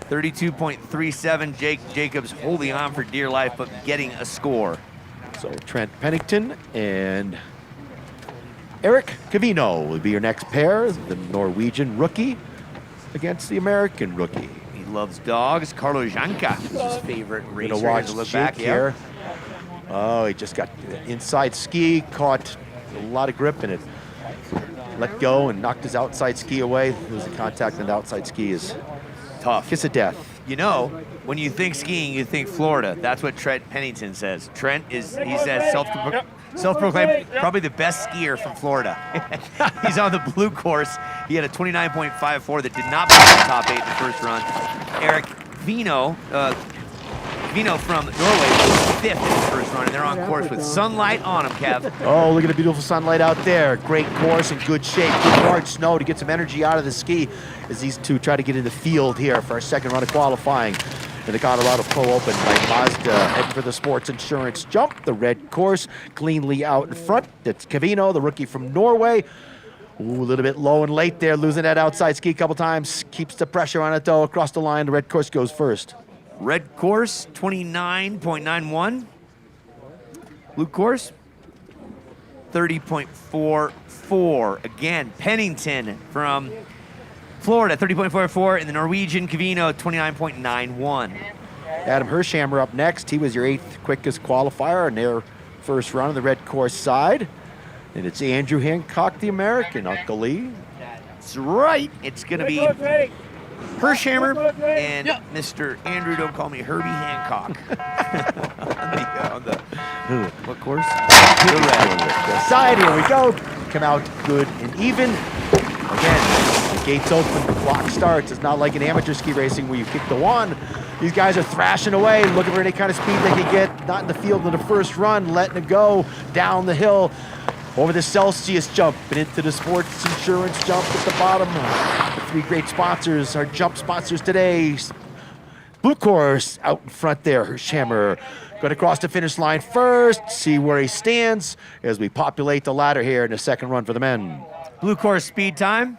32.37. Jake Jacobs holding on for dear life, but getting a score. So Trent Pennington and Eric Cavino will be your next pair. The Norwegian rookie against the American rookie. He loves dogs. Carlo Janka is his favorite racer. Gonna watch to look Jake back here. Oh, he just got inside ski, caught a lot of grip in it. Let go and knocked his outside ski away. Losing contact on the outside ski is tough. Kiss of death. You know, when you think skiing, you think Florida. That's what Trent Pennington says. Trent is, he says, self-proclaimed probably the best skier from Florida. He's on the blue course. He had a 29.54 that did not put in the top 8 in the first run. Eric Vino from Norway was 5th in the first run, and they're on course with sunlight on them, Kev. Oh, look at the beautiful sunlight out there. Great course in good shape. Good hard snow to get some energy out of the ski as these two try to get in the field here for our second run of qualifying in the Colorado Pro Open by Mazda. Heading for the sports insurance jump. The red course cleanly out in front. That's Cavino, the rookie from Norway. Ooh, a little bit low and late there, losing that outside ski a couple times. Keeps the pressure on it though. Across the line, the red course goes first. Red course, 29.91. Blue course, 30.44. Again, Pennington from Florida, 30.44. And the Norwegian Cavino, 29.91. Adam Hirschhammer up next. He was your 8th quickest qualifier in their first run on the red course side. And it's Andrew Hancock, the American, Uncle Lee. That's right. It's going to be Hirschhammer and Mr. Andrew, don't call me Herbie Hancock. on the what course? The red side, here we go. Come out good and even. Again, the gates open, the clock starts. It's not like in amateur ski racing where you kick the one. These guys are thrashing away, looking for any kind of speed they can get. Not in the field in the first run, letting it go down the hill. Over the Celsius jump and into the sports insurance jump at the bottom. The 3 great sponsors, our jump sponsors today. Blue course out in front there. Hirschhammer going to cross the finish line first. See where he stands as we populate the ladder here in the second run for the men. Blue course speed time,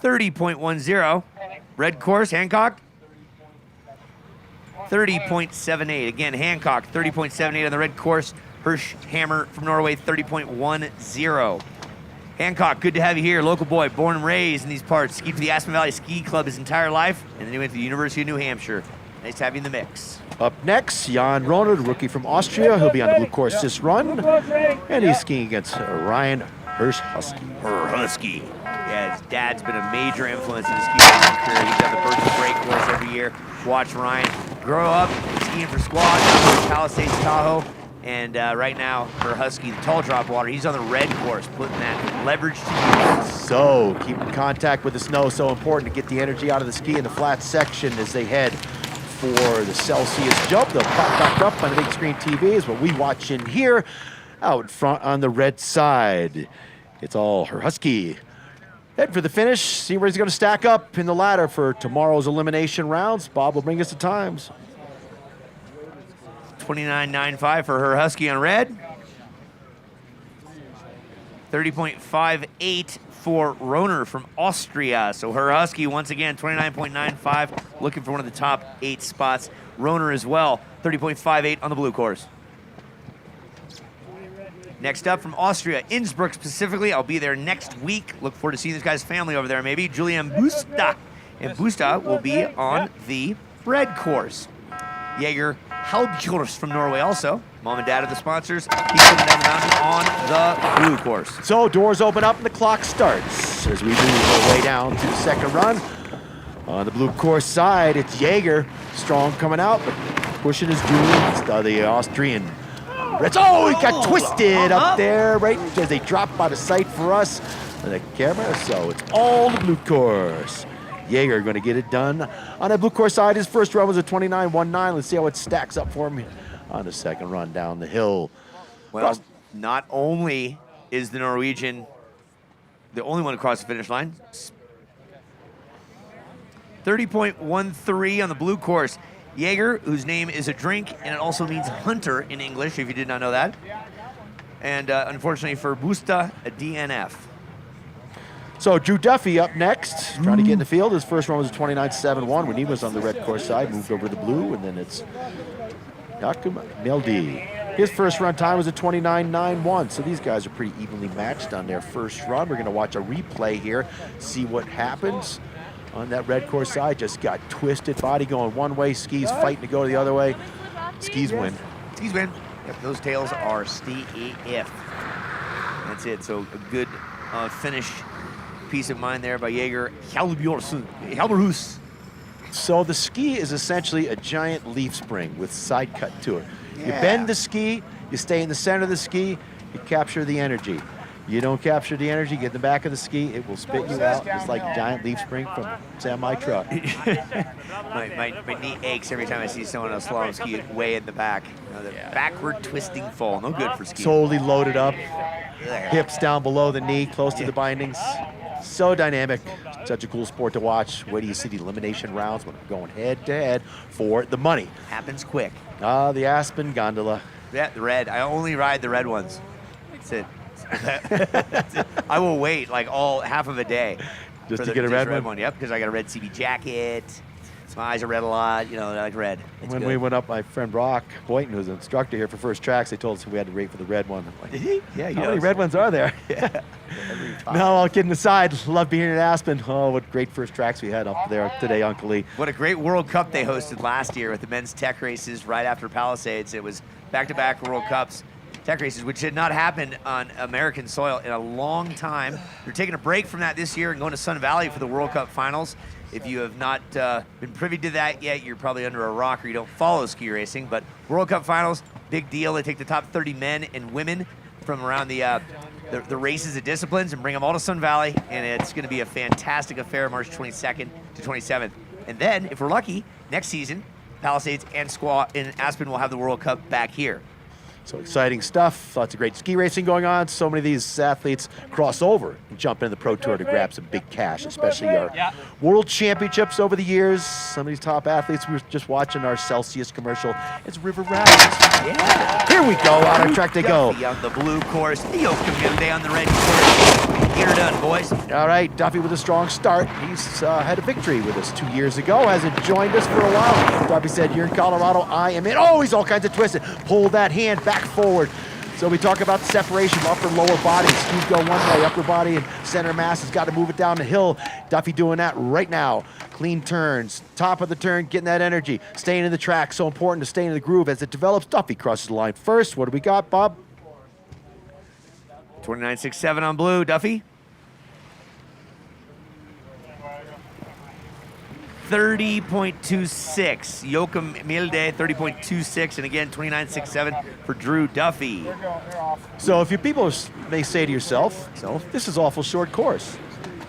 30.10. Red course, Hancock, 30.78. Again, Hancock, 30.78 on the red course. Hirschhammer from Norway, 30.10. Hancock, good to have you here. Local boy, born and raised in these parts. Skied for the Aspen Valley Ski Club his entire life, and then he went to the University of New Hampshire. Nice to have you in the mix. Up next, Jan Roner, the rookie from Austria. He'll be on the blue course this run, and he's skiing against Ryan Husky. Husky. Yeah, his dad's been a major influence in his ski racing career. He's on the Birch Break course every year. Watch Ryan grow up skiing for Squad, Palisades, Tahoe. And right now, for Husky, the tall drop water, he's on the red course, putting that leverage to use. So, keeping contact with the snow, so important to get the energy out of the ski in the flat section as they head for the Celsius jump. They'll pop back up on the big screen TV is what we watch in here. Out front on the red side, it's all her Husky. Head for the finish, see where he's going to stack up in the ladder for tomorrow's elimination rounds. Bob will bring us the times. 29.95 for her Husky on red. 30.58 for Roner from Austria. So her Husky, once again, 29.95, looking for one of the top 8 spots. Roner as well, 30.58 on the blue course. Next up from Austria, Innsbruck specifically. I'll be there next week. Look forward to seeing this guy's family over there, maybe. Julian Busta. And Busta will be on the red course. Jaeger Halbjorst from Norway also. Mom and dad are the sponsors. He's coming down the mountain on the blue course. So doors open up and the clock starts as we move our way down to the second run. On the blue course side, it's Jaeger. Strong coming out, but pushing his Julian, the Austrian. Oh, he got twisted up there right as they drop out of sight for us on the camera. So it's all the blue course. Jaeger going to get it done. On that blue course side, his first run was a 29.19. Let's see how it stacks up for him on the second run down the hill. Well, not only is the Norwegian the only one across the finish line, 30.13 on the blue course. Jaeger, whose name is a drink, and it also means hunter in English, if you did not know that. And unfortunately for Busta, a DNF. So Drew Duffy up next, trying to get in the field. His first run was a 29.71 when he was on the red course side, moved over to the blue, and then it's Jakob Milde. His first run time was a 29.91, so these guys are pretty evenly matched on their first run. We're going to watch a replay here, see what happens. On that red course side, just got twisted, body going one way, skis fighting to go the other way. Skis win. Skis win. Yep, those tails are stiff. That's it. So a good finish, peace of mind there by Jaeger Halberhus. So the ski is essentially a giant leaf spring with side cut to it. You bend the ski, you stay in the center of the ski, you capture the energy. You don't capture the energy, get in the back of the ski, it will spit you out. It's like a giant leaf spring from semi-truck. my knee aches every time I see someone on a slalom ski way in the back. You know, the backward twisting fall, no good for skiing. Totally loaded up, hips down below the knee, close to the bindings. So dynamic, such a cool sport to watch. Wait till you see the elimination rounds when we're going head to head for the money. Happens quick. The Aspen gondola. Yeah, the red. I only ride the red ones. That's it. I will wait like half of a day just to get a red one. Yep, because I got a red CB jacket. My eyes are red a lot. You know, I like red. It's when good. we went up, my friend Brock Boynton, who's an instructor here for First Tracks, they told us we had to rate for the red one. I'm like, yeah, how many red ones are there? Yeah. No, all kidding aside, love being at Aspen. Oh, what great First Tracks we had up there today, Uncle Lee. What a great World Cup they hosted last year with the men's tech races right after Palisades. It was back-to-back World Cups. Tech races, which had not happened on American soil in a long time. They're taking a break from that this year and going to Sun Valley for the World Cup finals. If you have not been privy to that yet, you're probably under a rock or you don't follow ski racing. But World Cup finals, big deal. They take the top 30 men and women from around the races of disciplines and bring them all to Sun Valley. And it's going to be a fantastic affair, March 22nd to 27th. And then, if we're lucky, next season, Palisades and Squaw in Aspen will have the World Cup back here. So exciting stuff. Lots of great ski racing going on. So many of these athletes cross over and jump into the Pro Tour to grab some big cash, especially our World Championships over the years. Some of these top athletes, we were just watching our Celsius commercial. It's River Rapids. Yeah. Here we go. Out on track they go. Duffy on the blue course. Joachim Milde on the red course. Get her done, boys. All right, Duffy with a strong start. He's had a victory with us 2 years ago. Hasn't joined us for a while. Duffy said, you're in Colorado, I am in. Oh, he's all kinds of twisted. Pull that hand back forward. So we talk about the separation of upper and lower bodies. Skis go one way, upper body and center mass has got to move it down the hill. Duffy doing that right now. Clean turns, top of the turn, getting that energy. Staying in the track, so important to stay in the groove as it develops. Duffy crosses the line first. What do we got, Bob? 29.67 on blue, Duffy. 30.26. Joachim Milde, 30.26. And again, 29.67 for Drew Duffy. So if you people may say to yourself, this is awful short course.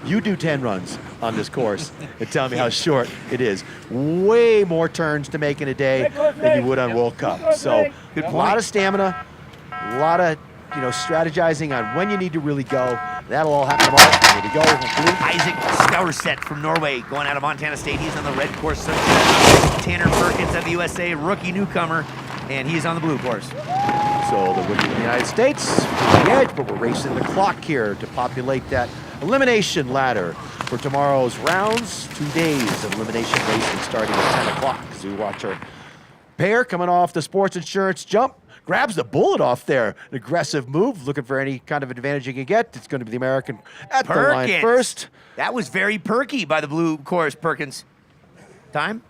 You do 10 runs on this course and tell me how short it is. Way more turns to make in a day than you would on World Cup. So a lot of stamina, a lot of strategizing on when you need to really go. That'll all happen tomorrow. Here we go. Isaac Staurseth from Norway going out of Montana State. He's on the red course. Tanner Perkins of the USA, rookie newcomer, and he's on the blue course. So the rookie of the United States on the edge, but we're racing the clock here to populate that elimination ladder for tomorrow's rounds. 2 days of elimination racing starting at 10 o'clock. So we watch our pair coming off the sports insurance jump. Grabs the bullet off there. An aggressive move, looking for any kind of advantage you can get. It's going to be the American at the line first. That was very perky by the blue course, Perkins. Time?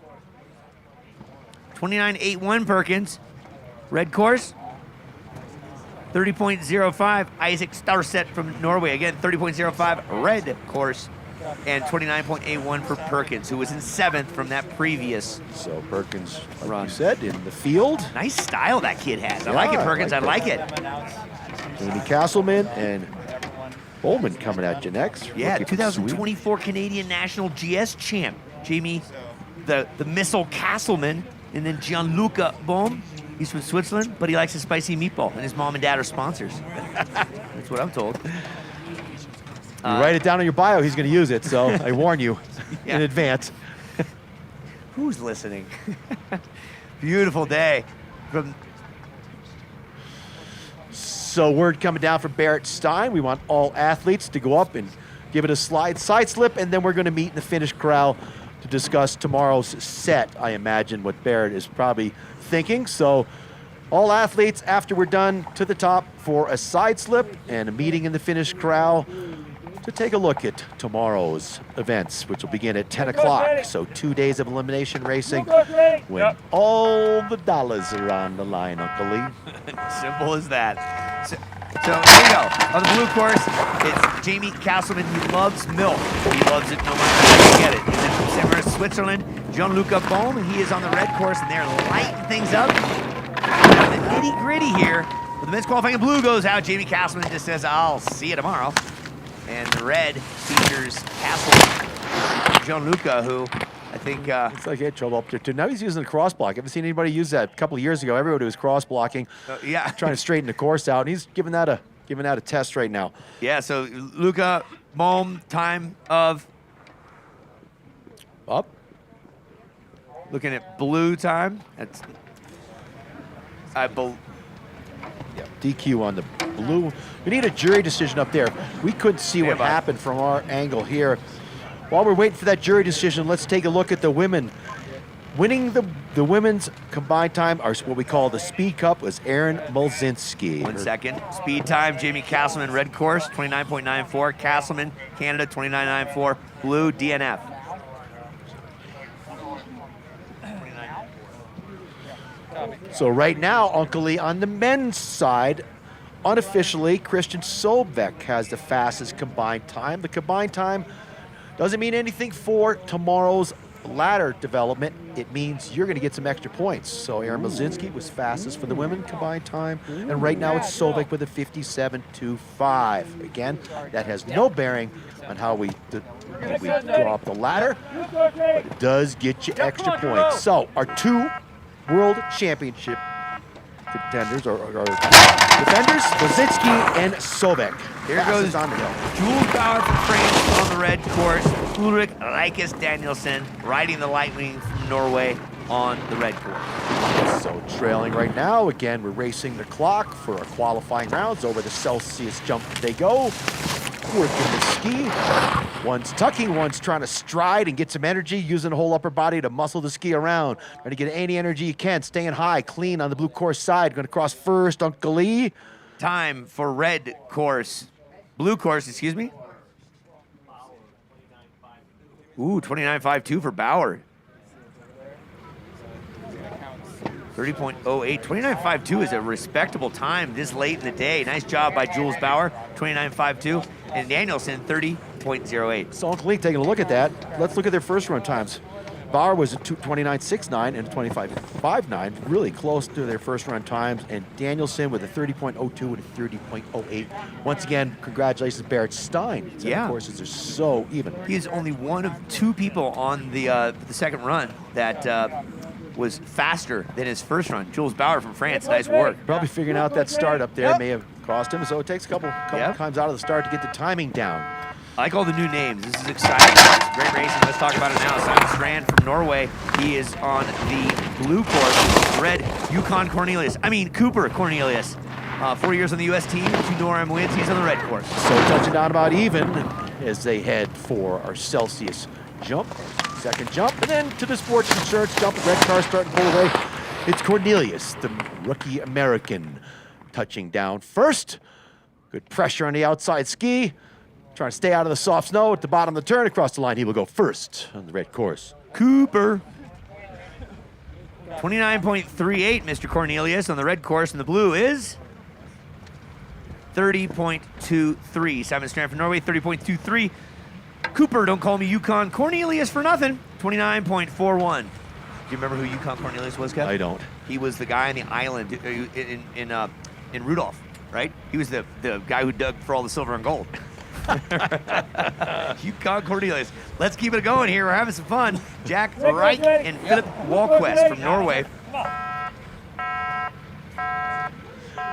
29.81, Perkins. Red course? 30.05, Isaac Staurseth from Norway. Again, 30.05, red course. And 29.81 for Perkins, who was in 7th from that previous. So Perkins, like you said, in the field. Nice style that kid has. I like it, Perkins. I like it. Jamie Castleman and Bowman coming at you next. Yeah, Looking 2024 Canadian National GS champ, Jamie, the missile Castleman, and then Gianluca Bohm. He's from Switzerland, but he likes a spicy meatball, and his mom and dad are sponsors. That's what I'm told. You write it down in your bio, he's going to use it, so I warn you Yeah. in advance. Who's listening? Beautiful day. So word coming down from Barrett Stein. We want all athletes to go up and give it a side slip, and then we're going to meet in the finish corral to discuss tomorrow's set. I imagine what Barrett is probably thinking. So all athletes, after we're done, to the top for a side slip and a meeting in the finish corral to take a look at tomorrow's events, which will begin at 10 o'clock. So 2 days of elimination racing when all the dollars are on the line, Uncle Lee. Simple as that. So here we go. On the blue course, it's Jamie Castleman. He loves milk. He loves it no matter how you get it. And then from Severs, Switzerland, Gianluca Bohm. He is on the red course, and they're lighting things up. The nitty-gritty here. When the men's qualifying blue goes out, Jamie Castleman just says, I'll see you tomorrow. And the red features Castleman, Gianluca, who I think... it's like he had trouble up there, too. Now he's using the cross block. I haven't seen anybody use that. A couple of years ago, everybody was cross blocking, yeah, trying to straighten the course out, and he's giving that a test right now. Yeah, so Luca Bohm, time of... Up. Looking at blue time. That's... DQ on the blue. We need a jury decision up there. We couldn't see what happened from our angle here. While we're waiting for that jury decision, let's take a look at the women. Winning the women's combined time, or what we call the Speed Cup, was Erin Mulzinski. 1 second. Speed time, Jamie Castleman, red course, 29.94. Castleman, Canada, 29.94. Blue, DNF. So right now, Uncle Lee, on the men's side, unofficially, Christian Sobek has the fastest combined time. The combined time doesn't mean anything for tomorrow's ladder development. It means you're going to get some extra points. So Erin Mulzinski was fastest for the women combined time, and right now it's Sobek with a 57.25. Again, that has no bearing on how we draw up the ladder, but it does get you extra points. So our two World Championship contenders or defenders, Mulzinski and Sobek. Here goes on the hill. Jules Bauer from France on the red course. Ulrik Reikes Danielsen riding the Lightning from Norway on the red course. So trailing right now. Again, we're racing the clock for our qualifying rounds. Over the Celsius jump they go. Working the ski. One's tucking, one's trying to stride and get some energy, using the whole upper body to muscle the ski around. Trying to get any energy you can, staying high, clean on the blue course side. Going to cross first, Uncle Lee. Time for red course. Blue course, excuse me. Ooh, 29.52 for Bauer. 30.08. 29.52 is a respectable time this late in the day. Nice job by Jules Bauer, 29.52. And Danielson, 30.08. So Uncle Lee, taking a look at that, let's look at their first run times. Bauer was at 29.69 and 25.59, really close to their first run times, and Danielson with a 30.02 and a 30.08. Once again, congratulations, Barrett Stein. Yeah. Courses are so even. He is only one of two people on the second run that was faster than his first run. Jules Bauer from France, nice work. Probably figuring out that start up there may have cost him, so it takes a couple times out of the start to get the timing down. I like all the new names. This is exciting. It's great racing. Let's talk about it now. Simon Strand from Norway. He is on the blue course. Red, Cooper Cornelius. 4 years on the U.S. team, 2 NORAM wins. He's on the red course. So touching down about even as they head for our Celsius jump. Second jump, and then to the sports insurance jump. Red car starting to pull away. It's Cornelius, the rookie American, touching down first. Good pressure on the outside ski. Trying to stay out of the soft snow at the bottom of the turn. Across the line, he will go first on the red course. Cooper. 29.38, Mr. Cornelius on the red course, and the blue is 30.23. Simon Strand from Norway, 30.23. Cooper, don't call me Yukon Cornelius for nothing, 29.41. Do you remember who Yukon Cornelius was, Kevin? I don't. He was the guy on the island in Rudolph, right? He was the guy who dug for all the silver and gold. Yukon Cornelius. Let's keep it going here. We're having some fun. Jack Reich and Philip Walquist from Norway.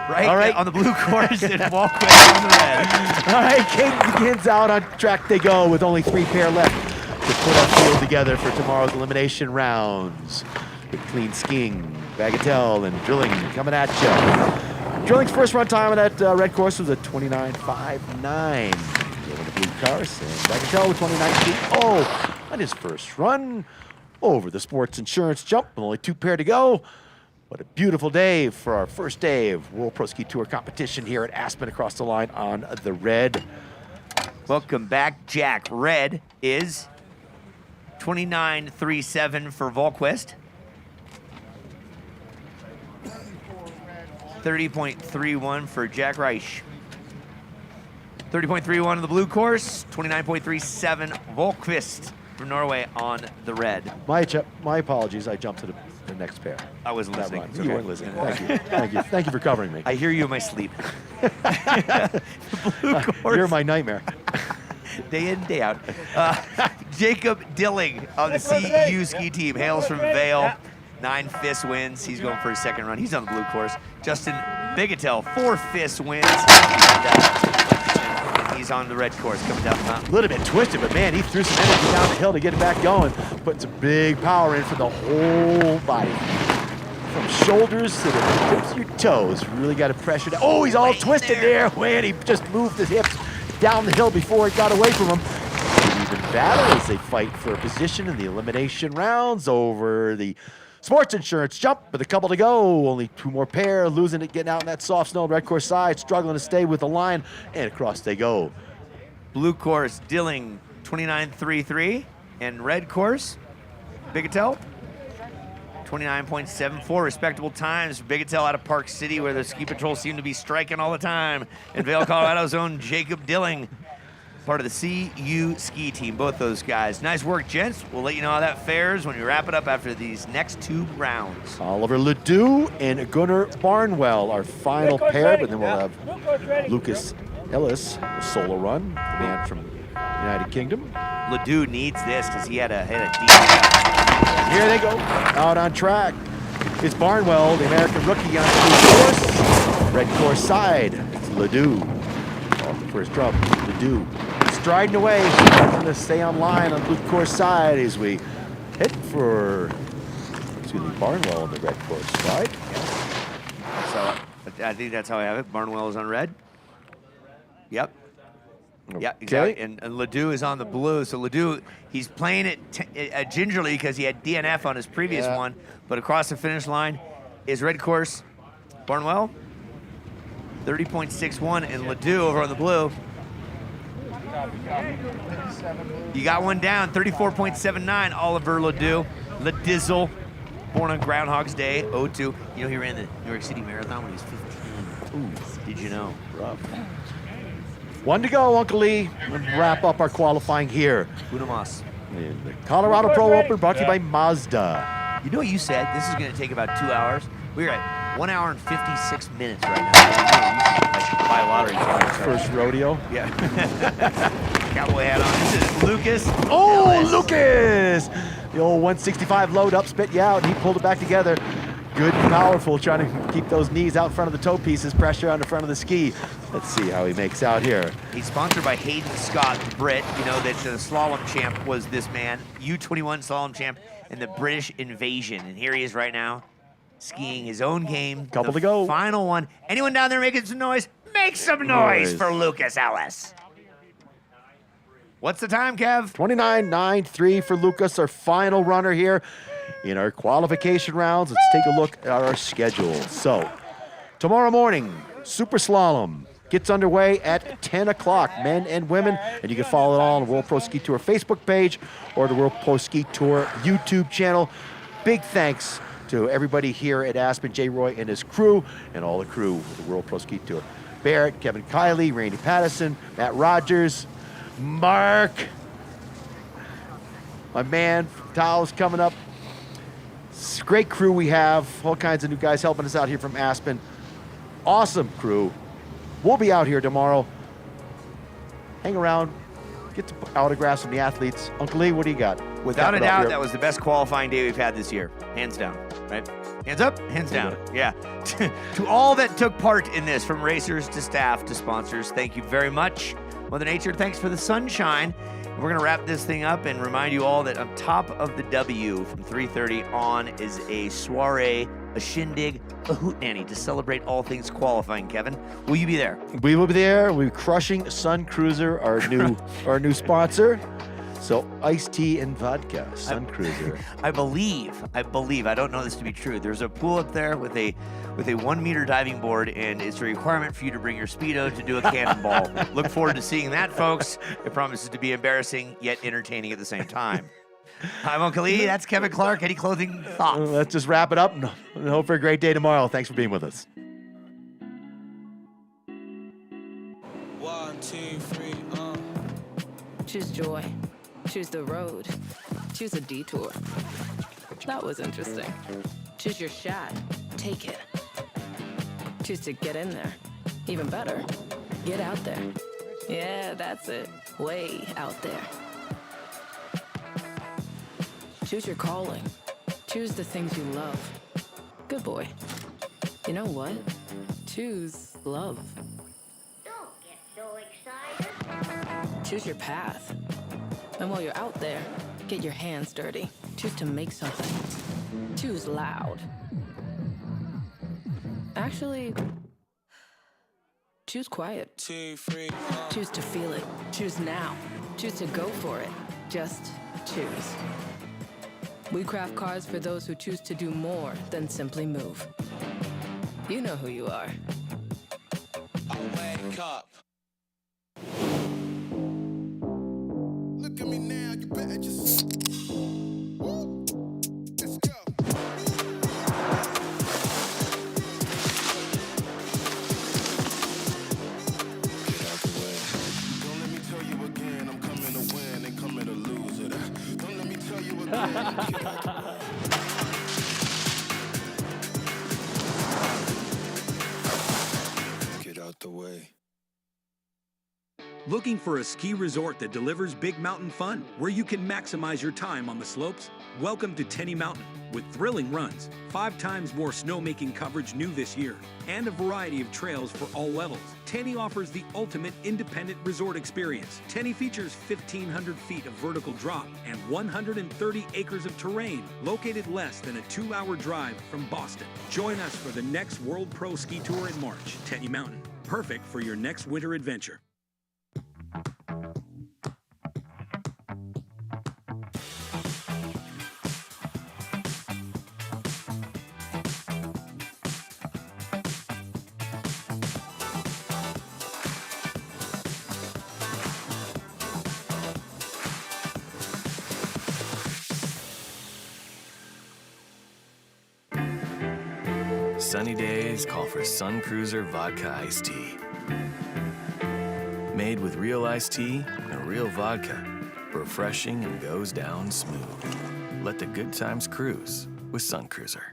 Right, on the blue course and Walquist on the red. All right, King begins out on track they go with only 3 pair left to put our field together for tomorrow's elimination rounds. With clean skiing, bagatelle, and drilling coming at you. Drilling's first run time on that red course was a 29.59. Over the blue course, and bagatelle with 29.30 on his first run over the sports insurance jump with only 2 pair to go. What a beautiful day for our first day of World Pro Ski Tour competition here at Aspen across the line on the red. Welcome back, Jack. Red is 29.37 for Volquist. 30.31 for Jack Reich. 30.31 on the blue course, 29.37 Volquist from Norway on the red. My apologies, I jumped to the next pair. I wasn't listening. You weren't listening. Thank you. Thank you. Thank you for covering me. I hear you in my sleep. Blue course. You're my nightmare. Day in, day out. Jacob Dilling on the CU ski team hails from Vail. 9 FIS wins. He's going for his second run. He's on the blue course. Justin Bigatel, 4 FIS wins. And he's on the red course coming down the mountain. A little bit twisted, but man, he threw some energy down the hill to get it back going. Putting some big power in for the whole body. From shoulders to the tips of your toes. Really got to pressure down. Oh, he's all twisted there. Man, he just moved his hips down the hill before it got away from him. Even battle as they fight for a position in the elimination rounds over the sports insurance jump with a couple to go. Only 2 more pair, losing it, getting out in that soft snow red course side, struggling to stay with the line, and across they go. Blue course, Dilling, 29.33, and red course, Bigatel, 29.74, respectable times. Bigatel out of Park City, where the ski patrol seem to be striking all the time. And Vail, Colorado's own Jacob Dilling, part of the CU ski team, both those guys. Nice work, gents. We'll let you know how that fares when we wrap it up after these next 2 rounds. Oliver Ledoux and Gunnar Barnwell, our final pair, but then we'll have Lucas Ellis, a solo run, the man from United Kingdom. Ledoux needs this because he had a deep. Here they go, out on track. It's Barnwell, the American rookie on the blue course. Red course side, it's Ledoux. Off the first drop, Ledoux. Striding away, trying to stay on line on blue course side as we head for, Barnwell on the red course side. So I think that's how I have it. Barnwell is on red. Yep. Yeah, exactly. And Ledoux is on the blue. So Ledoux, he's playing it gingerly because he had DNF on his previous one. But across the finish line is red course Barnwell, 30.61, and Ledoux over on the blue. You got one down, 34.79, Oliver Ledoux. Ledizzle, born on Groundhog's Day, 02. You know, he ran the New York City Marathon when he was 15. Ooh, did you know? Rough. 1 to go, Uncle Lee. We'll wrap up our qualifying here. Unamas. The Colorado Pro Open brought to you by Mazda. You know what you said? This is going to take about 2 hours. We're at 1 hour and 56 minutes right now. Like buy a lottery ticket. First rodeo. Yeah. Cowboy hat on. This is Lucas. Oh, Ellis. Lucas! The old 165 load up, spit you out, and he pulled it back together. Good and powerful, trying to keep those knees out in front of the toe pieces, pressure on the front of the ski. Let's see how he makes out here. He's sponsored by Hayden Scott, the Brit. You know that the slalom champ was this man, U21 slalom champ, and the British Invasion. And here he is right now, skiing his own game. Couple to go. Final one. Anyone down there making some noise? Make some noise for Lucas Ellis. What's the time, Kev? 29.93 for Lucas, our final runner here in our qualification rounds. Let's take a look at our schedule. So, tomorrow morning, Super Slalom gets underway at 10 o'clock, men and women, and you can follow it all on the World Pro Ski Tour Facebook page or the World Pro Ski Tour YouTube channel. Big thanks to everybody here at Aspen, Jay Roy and his crew, and all the crew of the World Pro Ski Tour. Barrett, Kevin Kiley, Randy Pattison, Matt Rogers, Mark, my man, Tao's coming up. It's a great crew we have, all kinds of new guys helping us out here from Aspen. Awesome crew. We'll be out here tomorrow. hang around, get to autographs from the athletes. Uncle Lee, what do you got? Without a Cap it up doubt, here. that was the best qualifying day we've had this year. Hands down, right? Hands up, hands down. Yeah. To all that took part in this, from racers to staff to sponsors, thank you very much. Mother Nature, thanks for the sunshine. We're going to wrap this thing up and remind you all that on top of the W from 3:30 on is a soiree, a shindig, a hootenanny to celebrate all things qualifying. Kevin, will you be there? We will be there. We'll be crushing Sun Cruiser, our new sponsor. So iced tea and vodka, Sun Cruiser. I believe, I don't know this to be true. There's a pool up there with a 1 meter diving board, and it's a requirement for you to bring your Speedo to do a cannonball. Look forward to seeing that, folks. It promises to be embarrassing yet entertaining at the same time. I'm Uncle Lee. That's Kevin Clark. Any clothing thoughts? Let's just wrap it up and hope for a great day tomorrow. Thanks for being with us. 1, 2, 3, Choose joy. Choose the road. Choose a detour. That was interesting. Choose your shot. Take it. Choose to get in there. Even better, get out there. Yeah, that's it. Way out there. Choose your calling. Choose the things you love. Good boy. You know what? Choose love. Don't get so excited. Choose your path. And while you're out there, get your hands dirty. Choose to make something. Choose loud. Actually, choose quiet. 2, 3, Choose to feel it. Choose now. Choose to go for it. Just choose. We craft cars for those who choose to do more than simply move. You know who you are. I wake up. Look at me now, you better just. Woo. Let's go. Get out the way. Don't let me tell you again, I'm coming to win and coming to lose it. Don't let me tell you again. Get out the way. Get out the way. Looking for a ski resort that delivers big mountain fun, where you can maximize your time on the slopes? Welcome to Tenny Mountain, with thrilling runs, 5 times more snowmaking coverage new this year, and a variety of trails for all levels. Tenny offers the ultimate independent resort experience. Tenny features 1,500 feet of vertical drop and 130 acres of terrain, located less than a 2-hour drive from Boston. Join us for the next World Pro Ski Tour in March. Tenny Mountain, perfect for your next winter adventure. Sunny days call for Sun Cruiser Vodka Iced Tea. Made with real iced tea and real vodka. Refreshing and goes down smooth. Let the good times cruise with Sun Cruiser.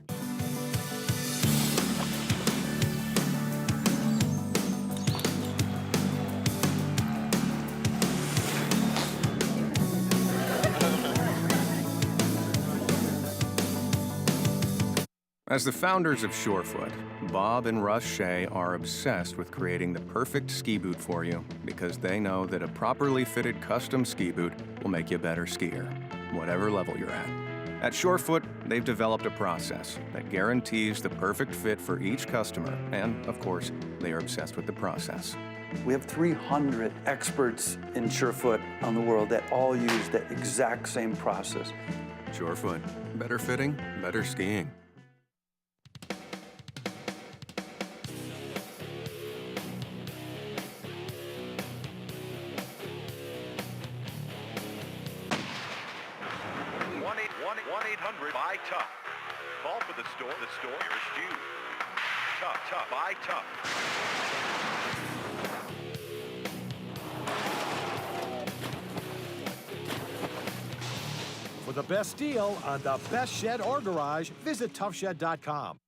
As the founders of Surefoot, Bob and Russ Shea are obsessed with creating the perfect ski boot for you because they know that a properly fitted custom ski boot will make you a better skier, whatever level you're at. At Surefoot, they've developed a process that guarantees the perfect fit for each customer, and of course, they are obsessed with the process. We have 300 experts in Surefoot on the world that all use that exact same process. Surefoot, better fitting, better skiing. Buy Tough. Call for the store. The store is due. Tough. Buy Tough. For the best deal on the best shed or garage, visit toughshed.com.